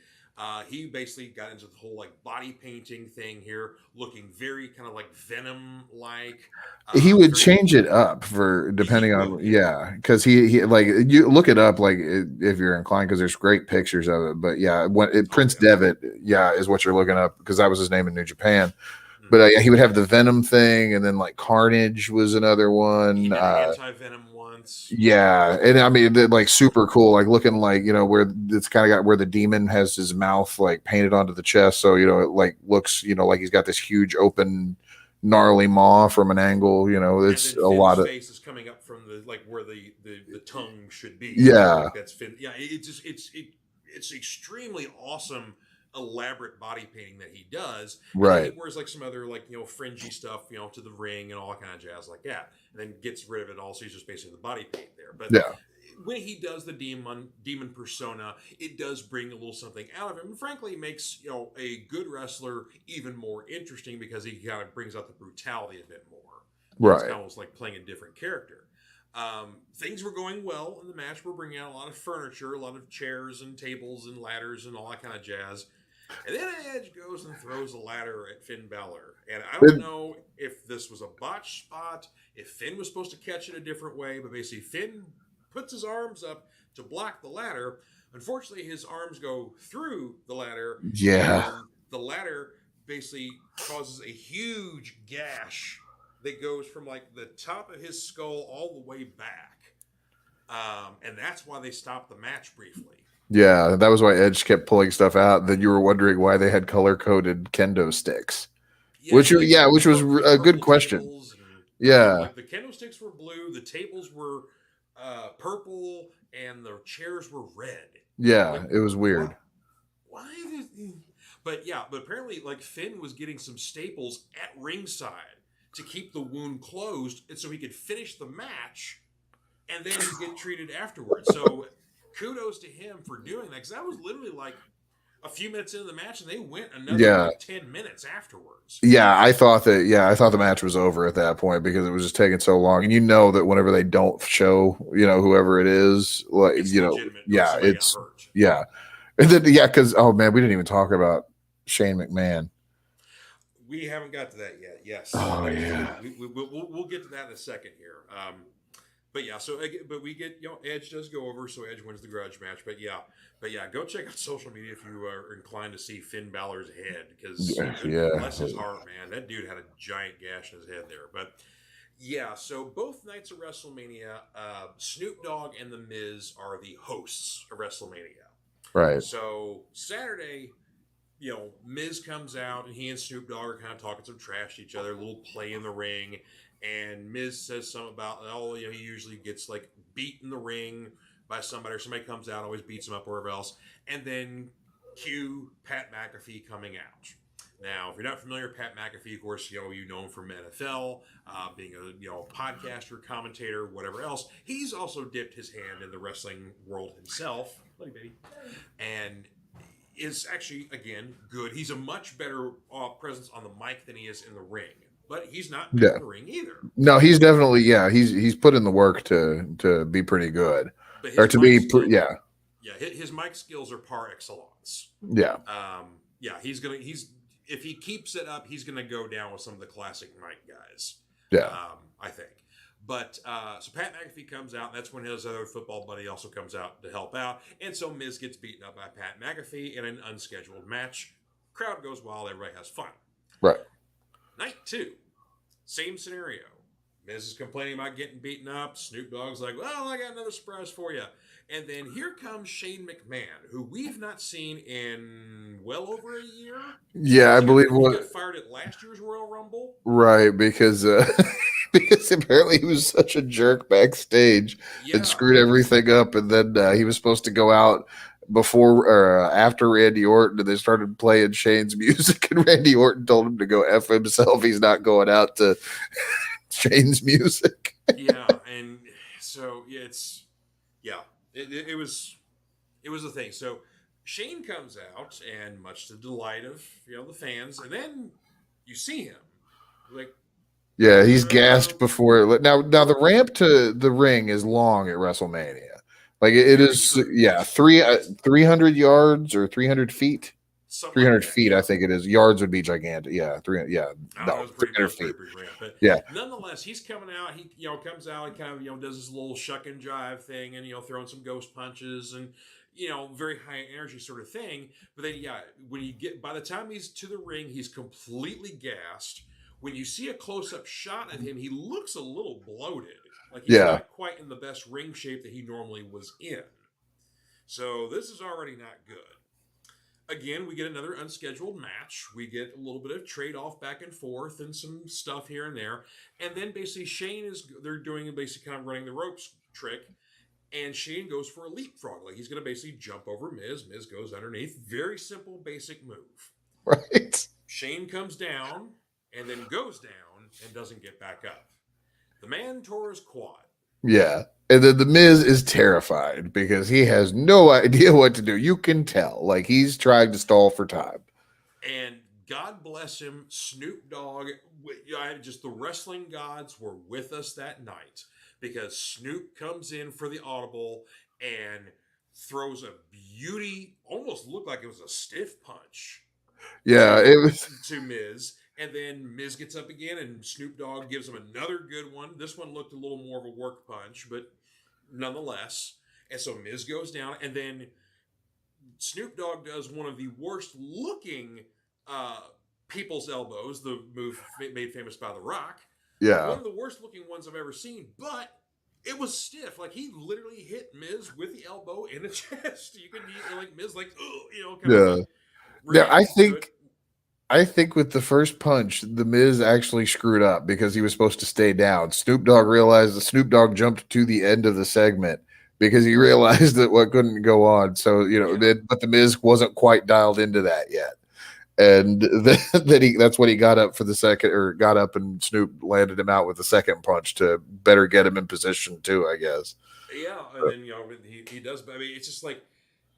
he basically got into the whole body painting thing here, looking very kind of like Venom like. He would change it up for depending on because he like you look it up if you're inclined because there's great pictures of it. But yeah, Prince Devitt is what you're looking up because that was his name in New Japan. But he would have the Venom thing, and then Carnage was another one. He did anti-Venom once. Yeah, and I mean, super cool, looking where it's kind of got where the demon has his mouth painted onto the chest, so it looks like he's got this huge open gnarly maw from an angle. It's a lot of face is coming up from the where the tongue should be. Yeah, that's Finn. Yeah, it's extremely awesome. Elaborate body painting that he does, right? He wears some other fringy stuff, to the ring and all that kind of jazz like that, and then gets rid of it all. So he's just basically the body paint there. But when he does the demon persona, it does bring a little something out of him. And frankly, it makes a good wrestler even more interesting because he kind of brings out the brutality a bit more. It's Right. kind of like playing a different character. Things were going well in the match. We're bringing out a lot of furniture, a lot of chairs and tables and ladders and all that kind of jazz. And then Edge goes and throws a ladder at Finn Balor. And I don't It- know if this was a botch spot, if Finn was supposed to catch it a different way, but basically Finn puts his arms up to block the ladder. Unfortunately, his arms go through the ladder, yeah. and the ladder basically causes a huge gash that goes from like the top of his skull all the way back. And that's why they stopped the match briefly. Yeah, that was why Edge kept pulling stuff out. Then you were wondering why they had color coded kendo sticks, Yeah, he like which was he a good purple question. tables and Yeah, like the kendo sticks were blue, the tables were purple, and the chairs were red. yeah, Like it was what? weird. Why? But yeah, but apparently like Finn was getting some staples at ringside to keep the wound closed, and so he could finish the match and then get treated afterwards. So kudos to him for doing that because that was literally like a few minutes into the match, and they went another Yeah, like 10 minutes afterwards. yeah, I thought the match was over at that point because it was just taking so long. And you know that whenever they don't show, whoever it is, like It's legitimate. Like yeah, somebody got it's hurt. yeah. And then yeah, because oh man, we didn't even talk about Shane McMahon. We haven't got to that yet. Yes, Oh that was yeah. we'll get to that in a second here. But yeah, so but we get Edge does go over, so Edge wins the grudge match. But yeah, go check out social media if you are inclined to see Finn Balor's head because Yeah. bless his heart, man, that dude had a giant gash in his head there. But yeah, so both nights of WrestleMania, Snoop Dogg and The Miz are the hosts of WrestleMania. Right. So Saturday, Miz comes out and he and Snoop Dogg are kind of talking some trash to each other, a little play in the ring. And Miz says something about, he usually gets like beat in the ring by somebody, or somebody comes out, always beats him up, wherever else. And then cue Pat McAfee coming out. Now, if you're not familiar with Pat McAfee, of course, you know him from NFL, being a podcaster, commentator, whatever else. He's also dipped his hand in the wrestling world himself. Buddy, baby. And is actually, again, good. He's a much better presence on the mic than he is in the ring. But he's not bad Yeah. in the ring either. No, he's definitely he's put in the work to be pretty good. But Or his to mic be skills, yeah. Yeah, his mic skills are par excellence. Yeah. Yeah, if he keeps it up, he's gonna go down with some of the classic mic guys. Yeah. I think. But so Pat McAfee comes out. And that's when his other football buddy also comes out to help out. And so Miz gets beaten up by Pat McAfee in an unscheduled match. Crowd goes wild. Everybody has fun. Right. Night 2, same scenario. Miz is complaining about getting beaten up. Snoop Dogg's like, well, I got another surprise for you. And then here comes Shane McMahon, who we've not seen in well over a year. Yeah, I believe he got fired at last year's Royal Rumble. Right, because because apparently he was such a jerk backstage and screwed everything up, and then he was supposed to go out before or after Randy Orton, and they started playing Shane's music, and Randy Orton told him to go F himself. He's not going out to Shane's music. Yeah, and so it was a thing. So Shane comes out, and much to the delight of the fans, and then you see him like. Yeah, he's gassed before. Now the ramp to the ring is long at WrestleMania. Like it is, true. yeah, 300 yards or 300 feet. 300 feet, yeah. I think it is. Yards would be gigantic. Yeah, 300. Yeah, no, 300 feet. Ramp, but yeah. Nonetheless, he's coming out. He comes out and kind of does this little shuck and jive thing, and throwing some ghost punches and very high energy sort of thing. But then when you get by the time he's to the ring, he's completely gassed. When you see a close-up shot of him, he looks a little bloated. Like he's not quite in the best ring shape that he normally was in. So this is already not good. Again, we get another unscheduled match. We get a little bit of trade-off back and forth and some stuff here and there. And then basically they're doing basically kind of running the ropes trick. And Shane goes for a leapfrog. Like he's going to basically jump over Miz. Miz goes underneath. Very simple, basic move. Right. Shane comes down and then goes down and doesn't get back up. The man tore his quad. Yeah. And then the Miz is terrified because he has no idea what to do. You can tell. Like he's trying to stall for time. And God bless him, Snoop Dogg. Just the wrestling gods were with us that night because Snoop comes in for the audible and throws a beauty, almost looked like it was a stiff punch Yeah, it to was Miz. And then Miz gets up again, and Snoop Dogg gives him another good one. This one looked a little more of a work punch, but nonetheless. And so Miz goes down, and then Snoop Dogg does one of the worst looking uh, people's elbows, the move made famous by The Rock. yeah. One of the worst looking ones I've ever seen, but it was stiff. Like he literally hit Miz with the elbow in the chest. You could be like Miz, like kind of Yeah. like Now reacting to it. I think with the first punch, the Miz actually screwed up because he was supposed to stay down. Snoop Dogg realized the Snoop Dogg jumped to the end of the segment because he realized that what couldn't go on. So, Yeah. but the Miz wasn't quite dialed into that yet. And that's when he got up for the second, or got up and Snoop landed him out with the second punch to better get him in position too, I guess. Yeah, and then he does. But I mean, it's just like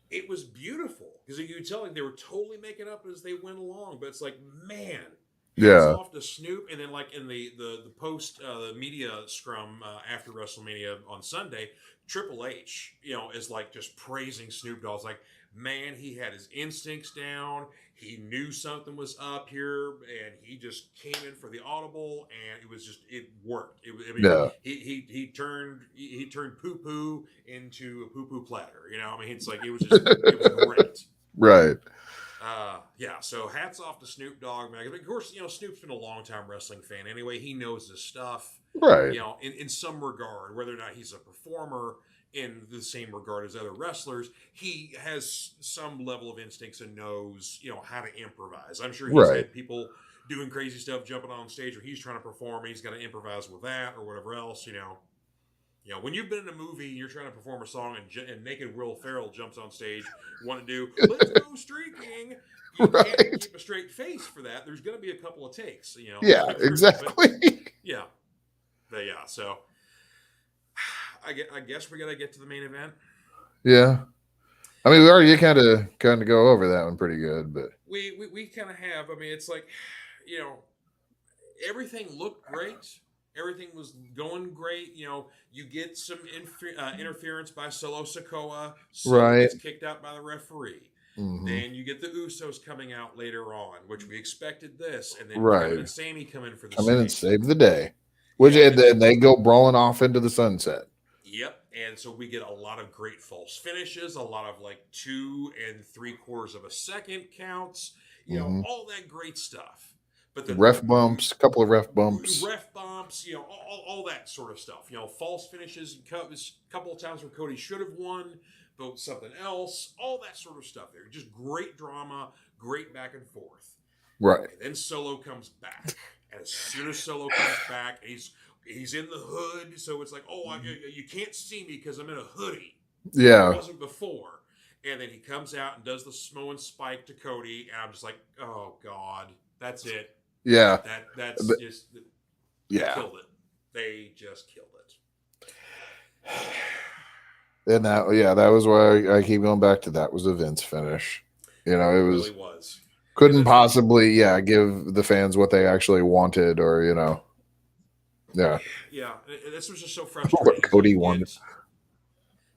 it was beautiful because you could tell like they were totally making up as they went along. But it's like, man, hats Yeah. off to Snoop. And then like in the post the media scrum after WrestleMania on Sunday, Triple H is like just praising Snoop Dogg. It's like, man, he had his instincts down. He knew something was up here, and he just came in for the audible, and it worked. I mean, Yeah. he turned poo poo into a poo poo platter. I mean, it's like it was great. Right. Yeah. So hats off to Snoop Dogg, man. Of course, Snoop's been a long time wrestling fan. Anyway, he knows his stuff. Right. In some regard, whether or not he's a performer in the same regard as other wrestlers, he has some level of instincts and knows, how to improvise. I'm sure he's Right. had people doing crazy stuff, jumping on stage, or he's trying to perform, and he's got to improvise with that or whatever else. When you've been in a movie and you're trying to perform a song and naked Will Ferrell jumps on stage, want to do "Let's Go Streaking," you can't keep a straight face for that. There's going to be a couple of takes, Yeah, exactly. But, yeah, but yeah. So I guess we got to get to the main event. Yeah. I mean, we already kind of go over that one pretty good, but we kind of have. I mean, it's like, everything looked great. Everything was going great. You get some interference by Solo Sikoa. Solo right. gets kicked out by the referee. Mm-hmm. Then you get the Usos coming out later on, which we expected this. And then Kevin and Sammy come in for the come in and save the day. Which and then they go brawling off into the sunset. Yep. And so we get a lot of great false finishes, a lot of like 2 3/4 of a second counts, all that great stuff. But the ref bumps, a couple of ref bumps, all that sort of stuff. False finishes, a couple of times where Cody should have won, but something else, all that sort of stuff there. Just great drama, great back and forth. Right. And then Solo comes back. And as soon as Solo comes back, he's in the hood, so it's like, you can't see me because I'm in a hoodie. Yeah. It wasn't before. And then he comes out and does the Samoan spike to Cody, and I'm just like, oh, God, that's it. Yeah. That's just... Yeah. Killed it. They just killed it. And that was why I keep going back to that was a Vince finish. It really was. Couldn't possibly, give the fans what they actually wanted, or yeah. Yeah, this was just so frustrating. What Cody wanted.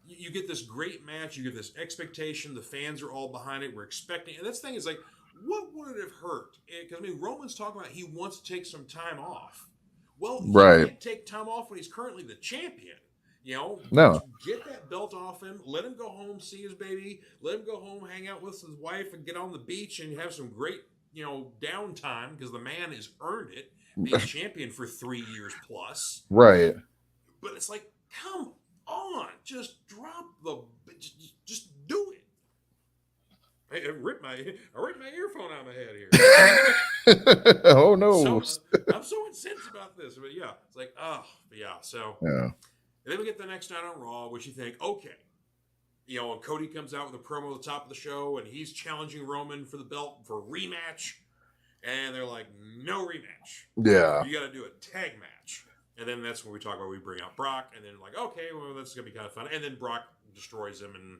You get this great match, you get this expectation, the fans are all behind it, we're expecting, and this thing is like, what would it have hurt? Because Roman's talking about he wants to take some time off. Well, he can't take time off when he's currently the champion. No. Get that belt off him. Let him go home, see his baby. Let him go home, hang out with his wife, and get on the beach and have some great, downtime because the man has earned it, being champion for 3 years plus. Right. But it's like, come on, just drop just do it. I ripped my earphone out of my head here. Oh no! I'm so incensed about this, but yeah, it's like, so yeah. And then we get the next night on Raw, which you think, okay, and Cody comes out with a promo at the top of the show, and he's challenging Roman for the belt for a rematch, and they're like, no rematch. Yeah, you got to do a tag match. And then that's when we talk about we bring out Brock, and then like, okay, well that's gonna be kind of fun. And then Brock destroys him, and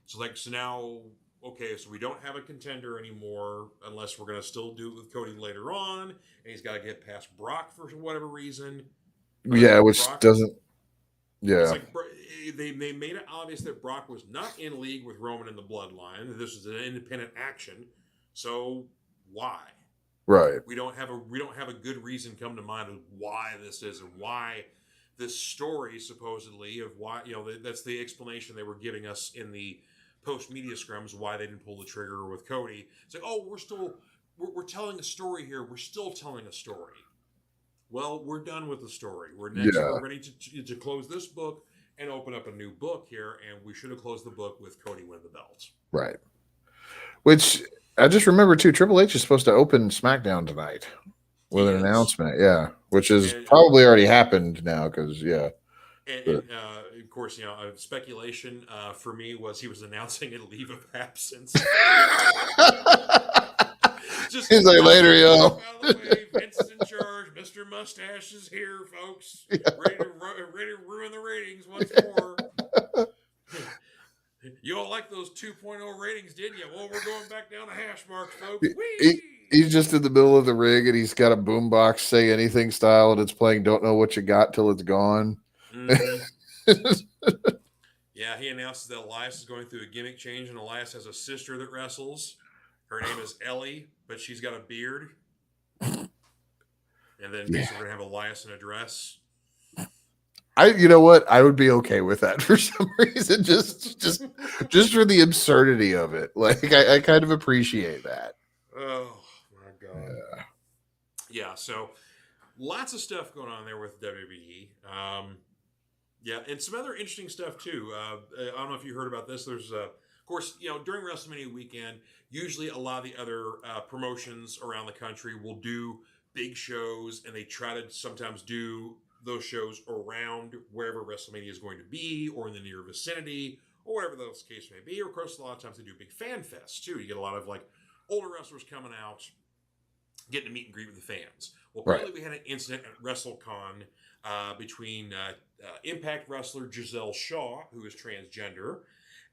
so now, okay, so we don't have a contender anymore unless we're gonna still do it with Cody later on, and he's got to get past Brock for whatever reason. But Yeah, which Brock, doesn't. it's Yeah, like they made it obvious that Brock was not in league with Roman in the Bloodline. This was an independent action, so why? right. We don't have a good reason come to mind of why this is and why this story supposedly of why that's the explanation they were giving us in the post media scrums why they didn't pull the trigger with Cody. It's like, oh, we're telling a story here. We're still telling a story. Well, we're done with the story. We're ready to close this book and open up a new book here, and we should have closed the book with Cody winning the belt. Right. Which I just remember too. Triple H is supposed to open SmackDown tonight with an announcement. Yeah, which is probably already happened now because And of course, speculation for me was he was announcing a leave of absence. He's like, later, yo. By the way, Vince is in charge. Mr. Mustache is here, folks. Yeah. Ready to ruin the ratings once more. You all like those 2.0 ratings, didn't you? Well, we're going back down to hash marks, folks. He's just in the middle of the ring, and he's got a boombox "Say Anything" style, and it's playing "Don't Know What You Got Till It's Gone." Mm-hmm. Yeah, he announces that Elias is going through a gimmick change, and Elias has a sister that wrestles. Her name is Ellie, but she's got a beard. And then we're gonna have Elias in a dress. You know what? I would be okay with that for some reason, just for the absurdity of it. Like, I kind of appreciate that. Oh my god. Yeah. So lots of stuff going on there with WWE. Yeah, and some other interesting stuff too. I don't know if you heard about this. There's, of course, during WrestleMania weekend, usually a lot of the other promotions around the country will do big shows, and they try to sometimes do those shows around wherever WrestleMania is going to be, or in the near vicinity, or whatever the case may be. Or of course, a lot of times they do big fan fests too. You get a lot of like older wrestlers coming out, getting to meet and greet with the fans. Well, apparently we had an incident at WrestleCon between Impact wrestler Giselle Shaw, who is transgender,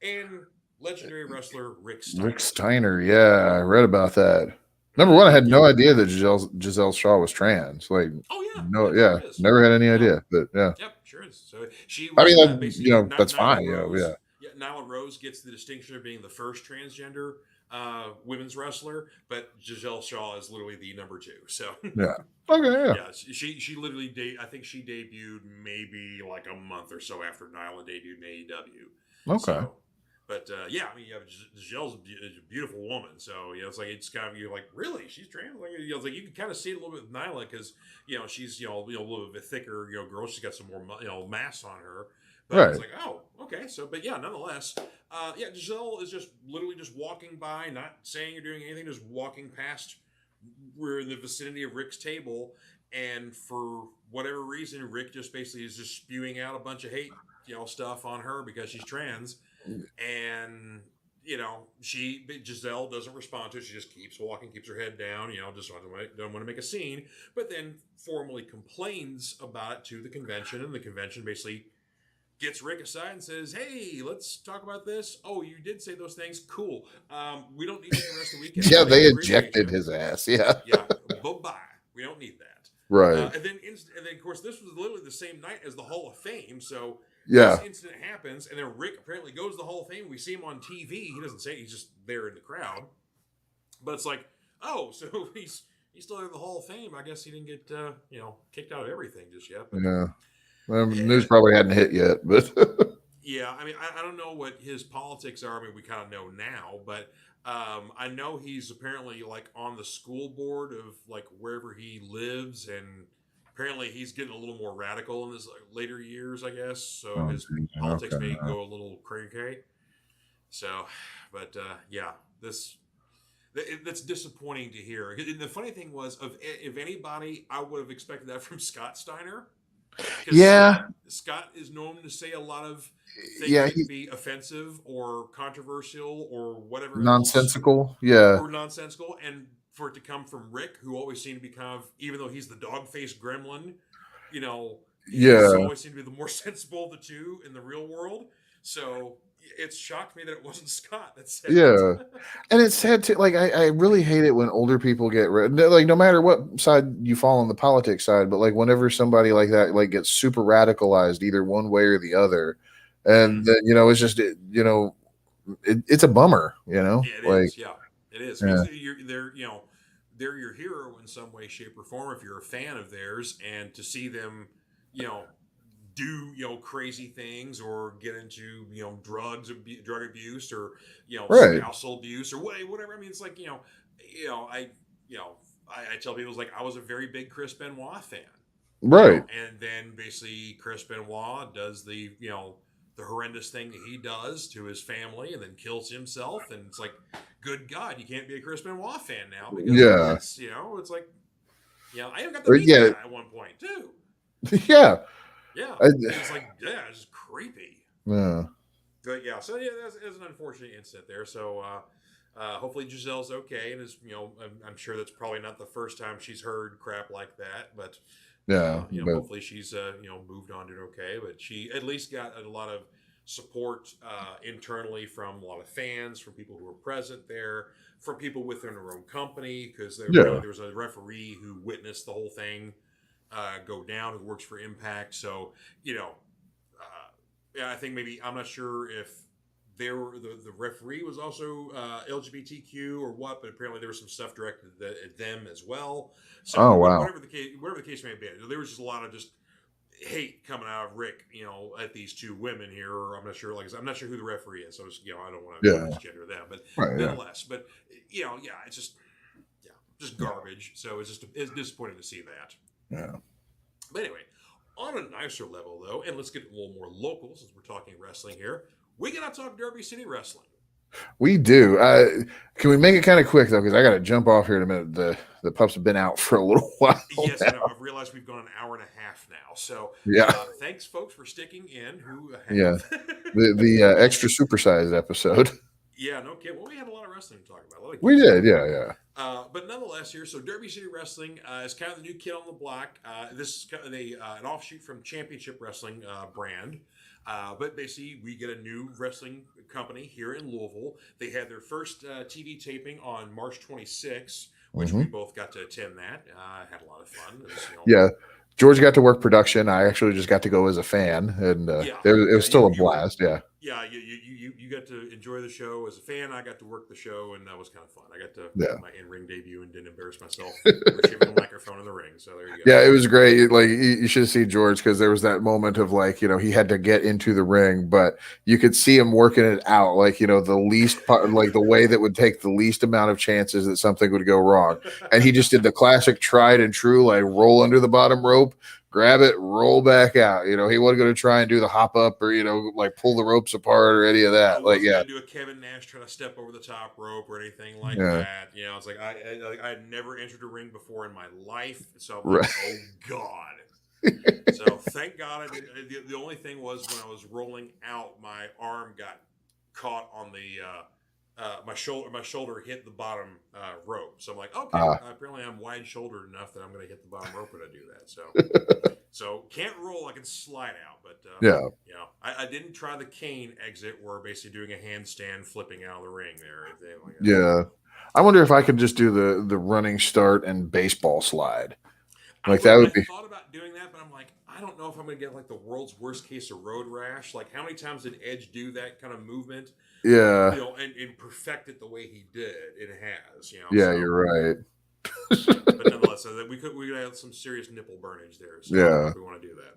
and legendary wrestler Rick Steiner. Rick Steiner, yeah, I read about that. Number one, I had no idea that Giselle Shaw was trans. Like, never had any idea. But yeah, yep, sure is. So she was, basically, that's fine. Rose, Nyla Rose gets the distinction of being the first transgender women's wrestler, but Giselle Shaw is literally the number 2. So yeah, okay, yeah. She literally I think she debuted maybe like a month or so after Nyla debuted in AEW. Okay. So, but yeah, I mean, Giselle's a beautiful woman, so it's like it's kind of you're like, really, she's trans? Like, it's like you can kind of see it a little bit with Nyla because she's a little bit thicker girl. She's got some more mass on her. But it's like, oh, okay. So, but yeah, nonetheless, Giselle is just literally just walking by, not saying or doing anything, just walking past. We're in the vicinity of Rick's table, and for whatever reason, Rick just basically is just spewing out a bunch of hate, stuff on her because she's trans. And Giselle doesn't respond to it. She just keeps walking, keeps her head down, just don't want to make a scene, but then formally complains about it to the convention, and the convention basically gets Rick aside and says, hey, let's talk about this. Oh, you did say those things? Cool. We don't need you the rest of the weekend. Yeah, they ejected his ass. Yeah. Yeah. Bye-bye. We don't need that. Right. And then, of course, this was literally the same night as the Hall of Fame. So this incident happens, and then Rick apparently goes to the Hall of Fame. We see him on TV. He doesn't say it. He's just there in the crowd. But it's like, oh, so he's still in the Hall of Fame. I guess he didn't get kicked out of everything just yet. But, yeah. Well, news probably hadn't hit yet, but yeah, I mean, I don't know what his politics are. I mean, we kind of know now, but I know he's apparently like on the school board of like wherever he lives, and apparently he's getting a little more radical in his later years, I guess. So his politics may go a little cray-cray. So, but that's disappointing to hear. And the funny thing was, if anybody, I would have expected that from Scott Steiner. Yeah, Scott is known to say a lot of things that can be offensive or controversial or whatever, nonsensical, or nonsensical, and for it to come from Rick, who always seemed to be kind of, even though he's the dog-faced gremlin, you know, he's Yeah. always seemed to be the more sensible of the two in the real world. So it shocked me that it wasn't Scott that said Yeah. it. And it's sad to like I really hate it when older people get like no matter what side you fall on the politics side, but like whenever somebody like that like gets super radicalized either one way or the other, and then it's just it's a bummer, It like is, yeah, it is yeah, because they're they're your hero in some way, shape, or form if you're a fan of theirs, and to see them, you know, do crazy things or get into drug abuse or right, spousal abuse or whatever. I mean, it's like you know I tell people it's like I was a very big Chris Benoit fan, right, and then basically Chris Benoit does the horrendous thing that he does to his family and then kills himself, and it's like, good God, you can't be a Chris Benoit fan now because of yeah, this. It's like, I even got to meet the yeah, guy at one point too. yeah, Yeah, I, and it's like, yeah, it's just creepy. yeah. But yeah, so yeah, that's an unfortunate incident there. So hopefully Giselle's okay, and is I'm sure that's probably not the first time she's heard crap like that. But Yeah, but hopefully she's moved on to it okay. But she at least got a lot of support internally from a lot of fans, from people who were present there, from people within her own company, because apparently yeah, there was a referee who witnessed the whole thing go down, who works for Impact. So yeah, I think maybe I'm not sure if the referee was also LGBTQ or what, but apparently there was some stuff directed at them as well. So oh wow, whatever the case may be, there was just a lot of just hate coming out of Rick, at these two women here. Or I'm not sure, like I said, I'm not sure who the referee is, so I don't want to yeah, misgender them, but right, yeah, nonetheless, but yeah, it's just garbage. So it's disappointing to see that. yeah. But anyway, on a nicer level, though, and let's get a little more local since we're talking wrestling here, we got to talk Derby City Wrestling. We do. Can we make it kind of quick though? Because I got to jump off here in a minute. The pups have been out for a little while. Yes, Now. I know. I've realized we've gone an hour and a half now. So Yeah, thanks, folks, for sticking in who yeah. have. The extra supersized episode. Yeah, no kidding. Well, we had a lot of wrestling to talk about. A lot of We geeky did. stuff. Yeah, yeah. But nonetheless, here, so Derby City Wrestling is kind of the new kid on the block. This is kind of an offshoot from Championship Wrestling brand. But basically, we get a new wrestling company here in Louisville. They had their first TV taping on March 26th, which we both got to attend that. Had a lot of fun. It was, Yeah. George got to work production. I actually just got to go as a fan, and yeah, it was yeah. still a You were blast. Yeah, yeah, you got to enjoy the show as a fan. I got to work the show, and that was kind of fun. I got to yeah. make my in-ring debut and didn't embarrass myself retrieving the microphone in the ring. So there you go. Yeah, it was great. Like you should see George because there was that moment of like he had to get into the ring, but you could see him working it out. Like the least part, like the way that would take the least amount of chances that something would go wrong, and he just did the classic tried and true like roll under the bottom rope, grab it, roll back out. He wasn't going to try and do the hop up or like pull the ropes apart or any of I that. Like wasn't yeah, gonna do a Kevin Nash trying to step over the top rope or anything like yeah, that. It's like I had never entered a ring before in my life, so I'm like, right, oh god. So thank God I did. The only thing was when I was rolling out, my arm got caught on the my shoulder. My shoulder hit the bottom rope. So I'm like, okay, apparently I'm wide shouldered enough that I'm going to hit the bottom rope when I do that. So can't roll. I can slide out, but yeah. I didn't try the cane exit where basically doing a handstand, flipping out of the ring there. Or anything like that. Yeah. I wonder if I could just do the running start and baseball slide. Like that I would be thought about doing that, but I'm like, I don't know if I'm going to get like the world's worst case of road rash. Like, how many times did Edge do that kind of movement? yeah. And perfect it the way he did. It has, Yeah, So, you're right. but nonetheless, so that we could have some serious nipple burnage there. So I don't know Yeah. if we want to do that.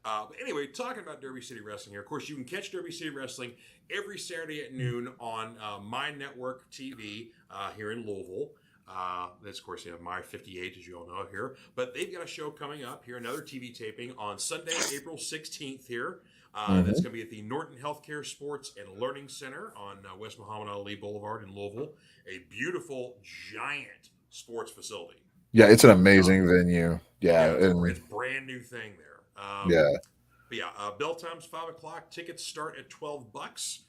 But anyway, talking about Derby City Wrestling here. Of course, you can catch Derby City Wrestling every Saturday at noon on My Network TV here in Louisville. That's, of course, My 58, as you all know here. But they've got a show coming up here, another TV taping on Sunday, April 16th here. That's going to be at the Norton Healthcare Sports and Learning Center on West Muhammad Ali Boulevard in Louisville. A beautiful, giant sports facility. Yeah, it's an amazing venue. Yeah. It's a brand new thing there. Yeah. But yeah, bell time's 5:00. Tickets start at $12.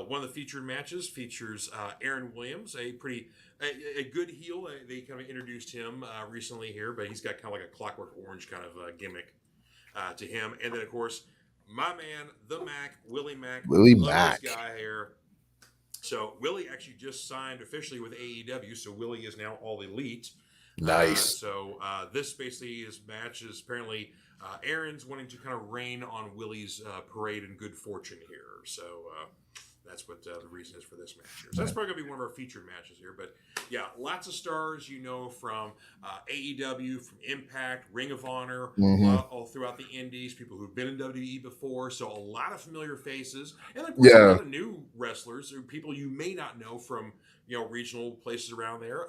One of the featured matches features Aaron Williams, a good heel. They kind of introduced him recently here, but he's got kind of like a Clockwork Orange kind of gimmick to him. And then, of course, my man, the Mac, Willie Mack. Willie Love Mack. this guy here. So Willie actually just signed officially with AEW. So Willie is now All Elite. Nice. So this basically is matches. Apparently, Aaron's wanting to kind of rain on Willie's parade and good fortune here. So that's what the reason is for this match here. So that's probably going to be one of our featured matches here. But yeah, lots of stars, from AEW, from Impact, Ring of Honor, all throughout the Indies, people who've been in WWE before. So a lot of familiar faces. And of course, a lot of new wrestlers, or people you may not know from, regional places around there.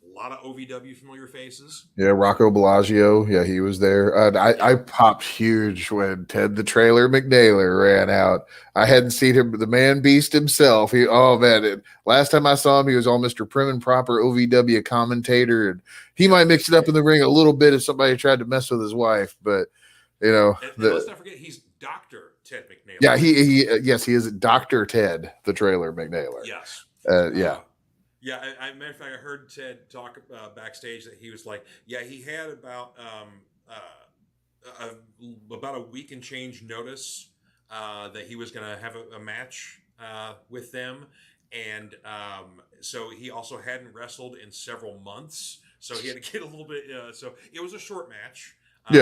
A lot of OVW familiar faces. Yeah, Rocco Bellagio. Yeah, he was there. I popped huge when Ted the Trailer McNailer ran out. I hadn't seen him, the man beast himself. Last time I saw him, he was all Mr. Prim and Proper OVW commentator, and he might mix it up in the ring a little bit if somebody tried to mess with his wife. But and let's not forget, he's Dr. Ted McNailer. Yeah, he is Dr. Ted the Trailer McNailer. Yes. Yeah, matter of fact, I heard Ted talk backstage that he was like, he had about a week and change notice that he was going to have a match with them, and so he also hadn't wrestled in several months, so he had to get a little bit. So it was a short match. He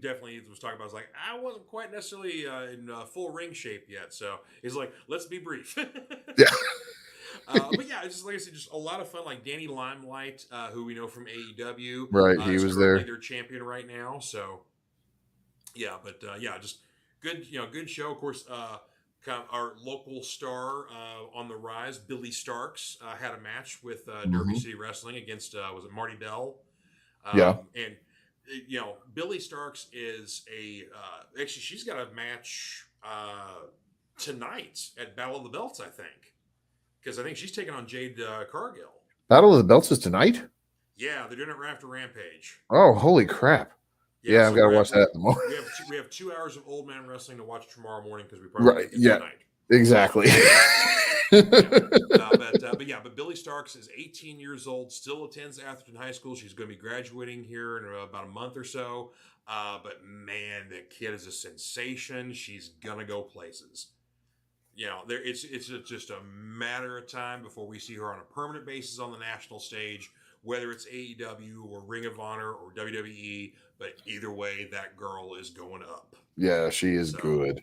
definitely was talking about. I was like, I wasn't quite necessarily in full ring shape yet, so he's like, let's be brief. Yeah. But yeah, just like I said, just a lot of fun. Like Danny Limelight, who we know from AEW, right? He was there. Their champion right now. So yeah, but just good. Good show. Of course, kind of our local star on the rise, Billy Starks, had a match with Derby City Wrestling against was it Marty Bell? And Billy Starks is actually she's got a match tonight at Battle of the Belts, I think. Because I think she's taking on Jade Cargill. Battle of the Belts is tonight? Yeah, they're doing it right after Rampage. Oh, holy crap. Yeah, I've got to watch that in the morning. We have 2 hours of old man wrestling to watch tomorrow morning because we probably tonight. Exactly. But Billy Starks is 18 years old, still attends Atherton High School. She's going to be graduating here in about a month or so. But man, that kid is a sensation. She's going to go places. It's just a matter of time before we see her on a permanent basis on the national stage, whether it's AEW or Ring of Honor or WWE. But either way, that girl is going up. Yeah, she is good.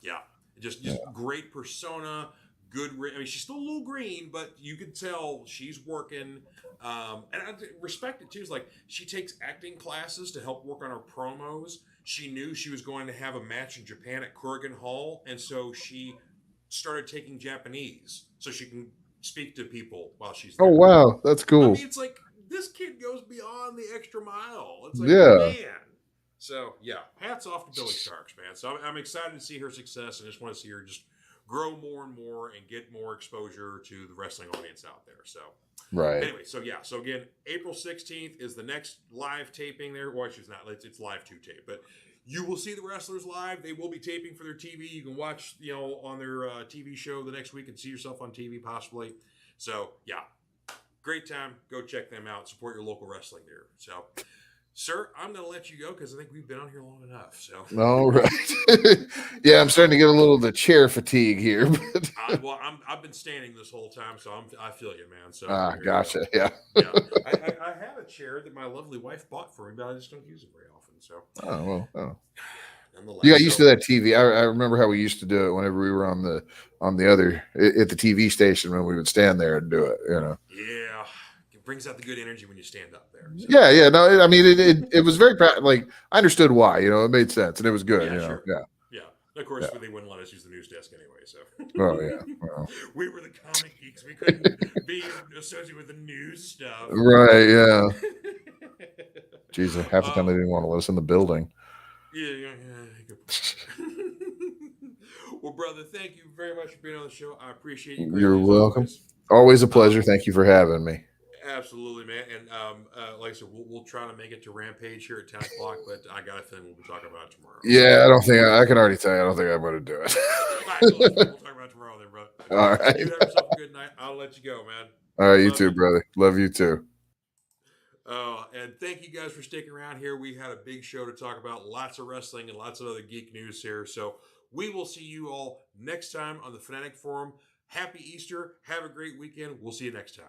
Yeah, just great persona, good. I mean, she's still a little green, but you can tell she's working. And I respect it too. It's like she takes acting classes to help work on her promos. She knew she was going to have a match in Japan at Kurgan Hall, and so she started taking Japanese so she can speak to people while she's there. Oh, wow. That's cool. I mean, it's like this kid goes beyond the extra mile. It's like, man. So, hats off to Billy Starks, man. So I'm excited to see her success, and I just want to see her just grow more and more and get more exposure to the wrestling audience out there. So, right. Anyway, so again, April 16th is the next live taping there. Well, it's not. It's live to tape, but you will see the wrestlers live. They will be taping for their TV. You can watch, on their TV show the next week and see yourself on TV possibly. So, great time. Go check them out. Support your local wrestling there. So, sir, I'm going to let you go because I think we've been on here long enough. So, all right. I'm starting to get a little of the chair fatigue here. But I've been standing this whole time, so I feel you, man. So, gotcha. Yeah. I have a chair that my lovely wife bought for me, but I just don't use it very often. So, you got used to that TV. I remember how we used to do it whenever we were on the other at the TV station when we would stand there and do it. Yeah, it brings out the good energy when you stand up there. So. Yeah. No, I mean it was very like I understood why. It made sense and it was good. Sure. Yeah. Of course, they wouldn't let us use the news desk anyway. So. Oh yeah. Well. We were the comic geeks. We couldn't be associated with the news stuff. Right. Yeah. Jeez, half the time they didn't want to let us in the building. Yeah. Well, brother, thank you very much for being on the show. I appreciate you. You're welcome. Always a pleasure. Thank you for having me. Absolutely, man. And like I said, we'll try to make it to Rampage here at 10 o'clock, but I got a feeling we'll be talking about it tomorrow. Yeah, I don't think I can already tell you. I don't think I'm going to do it. We'll talk about it tomorrow then, brother. All right. You have yourself a good night. I'll let you go, man. All right, you too, brother. Love you too. And thank you guys for sticking around here. We had a big show to talk about, lots of wrestling and lots of other geek news here. So we will see you all next time on the Fanatic Forum. Happy Easter. Have a great weekend. We'll see you next time.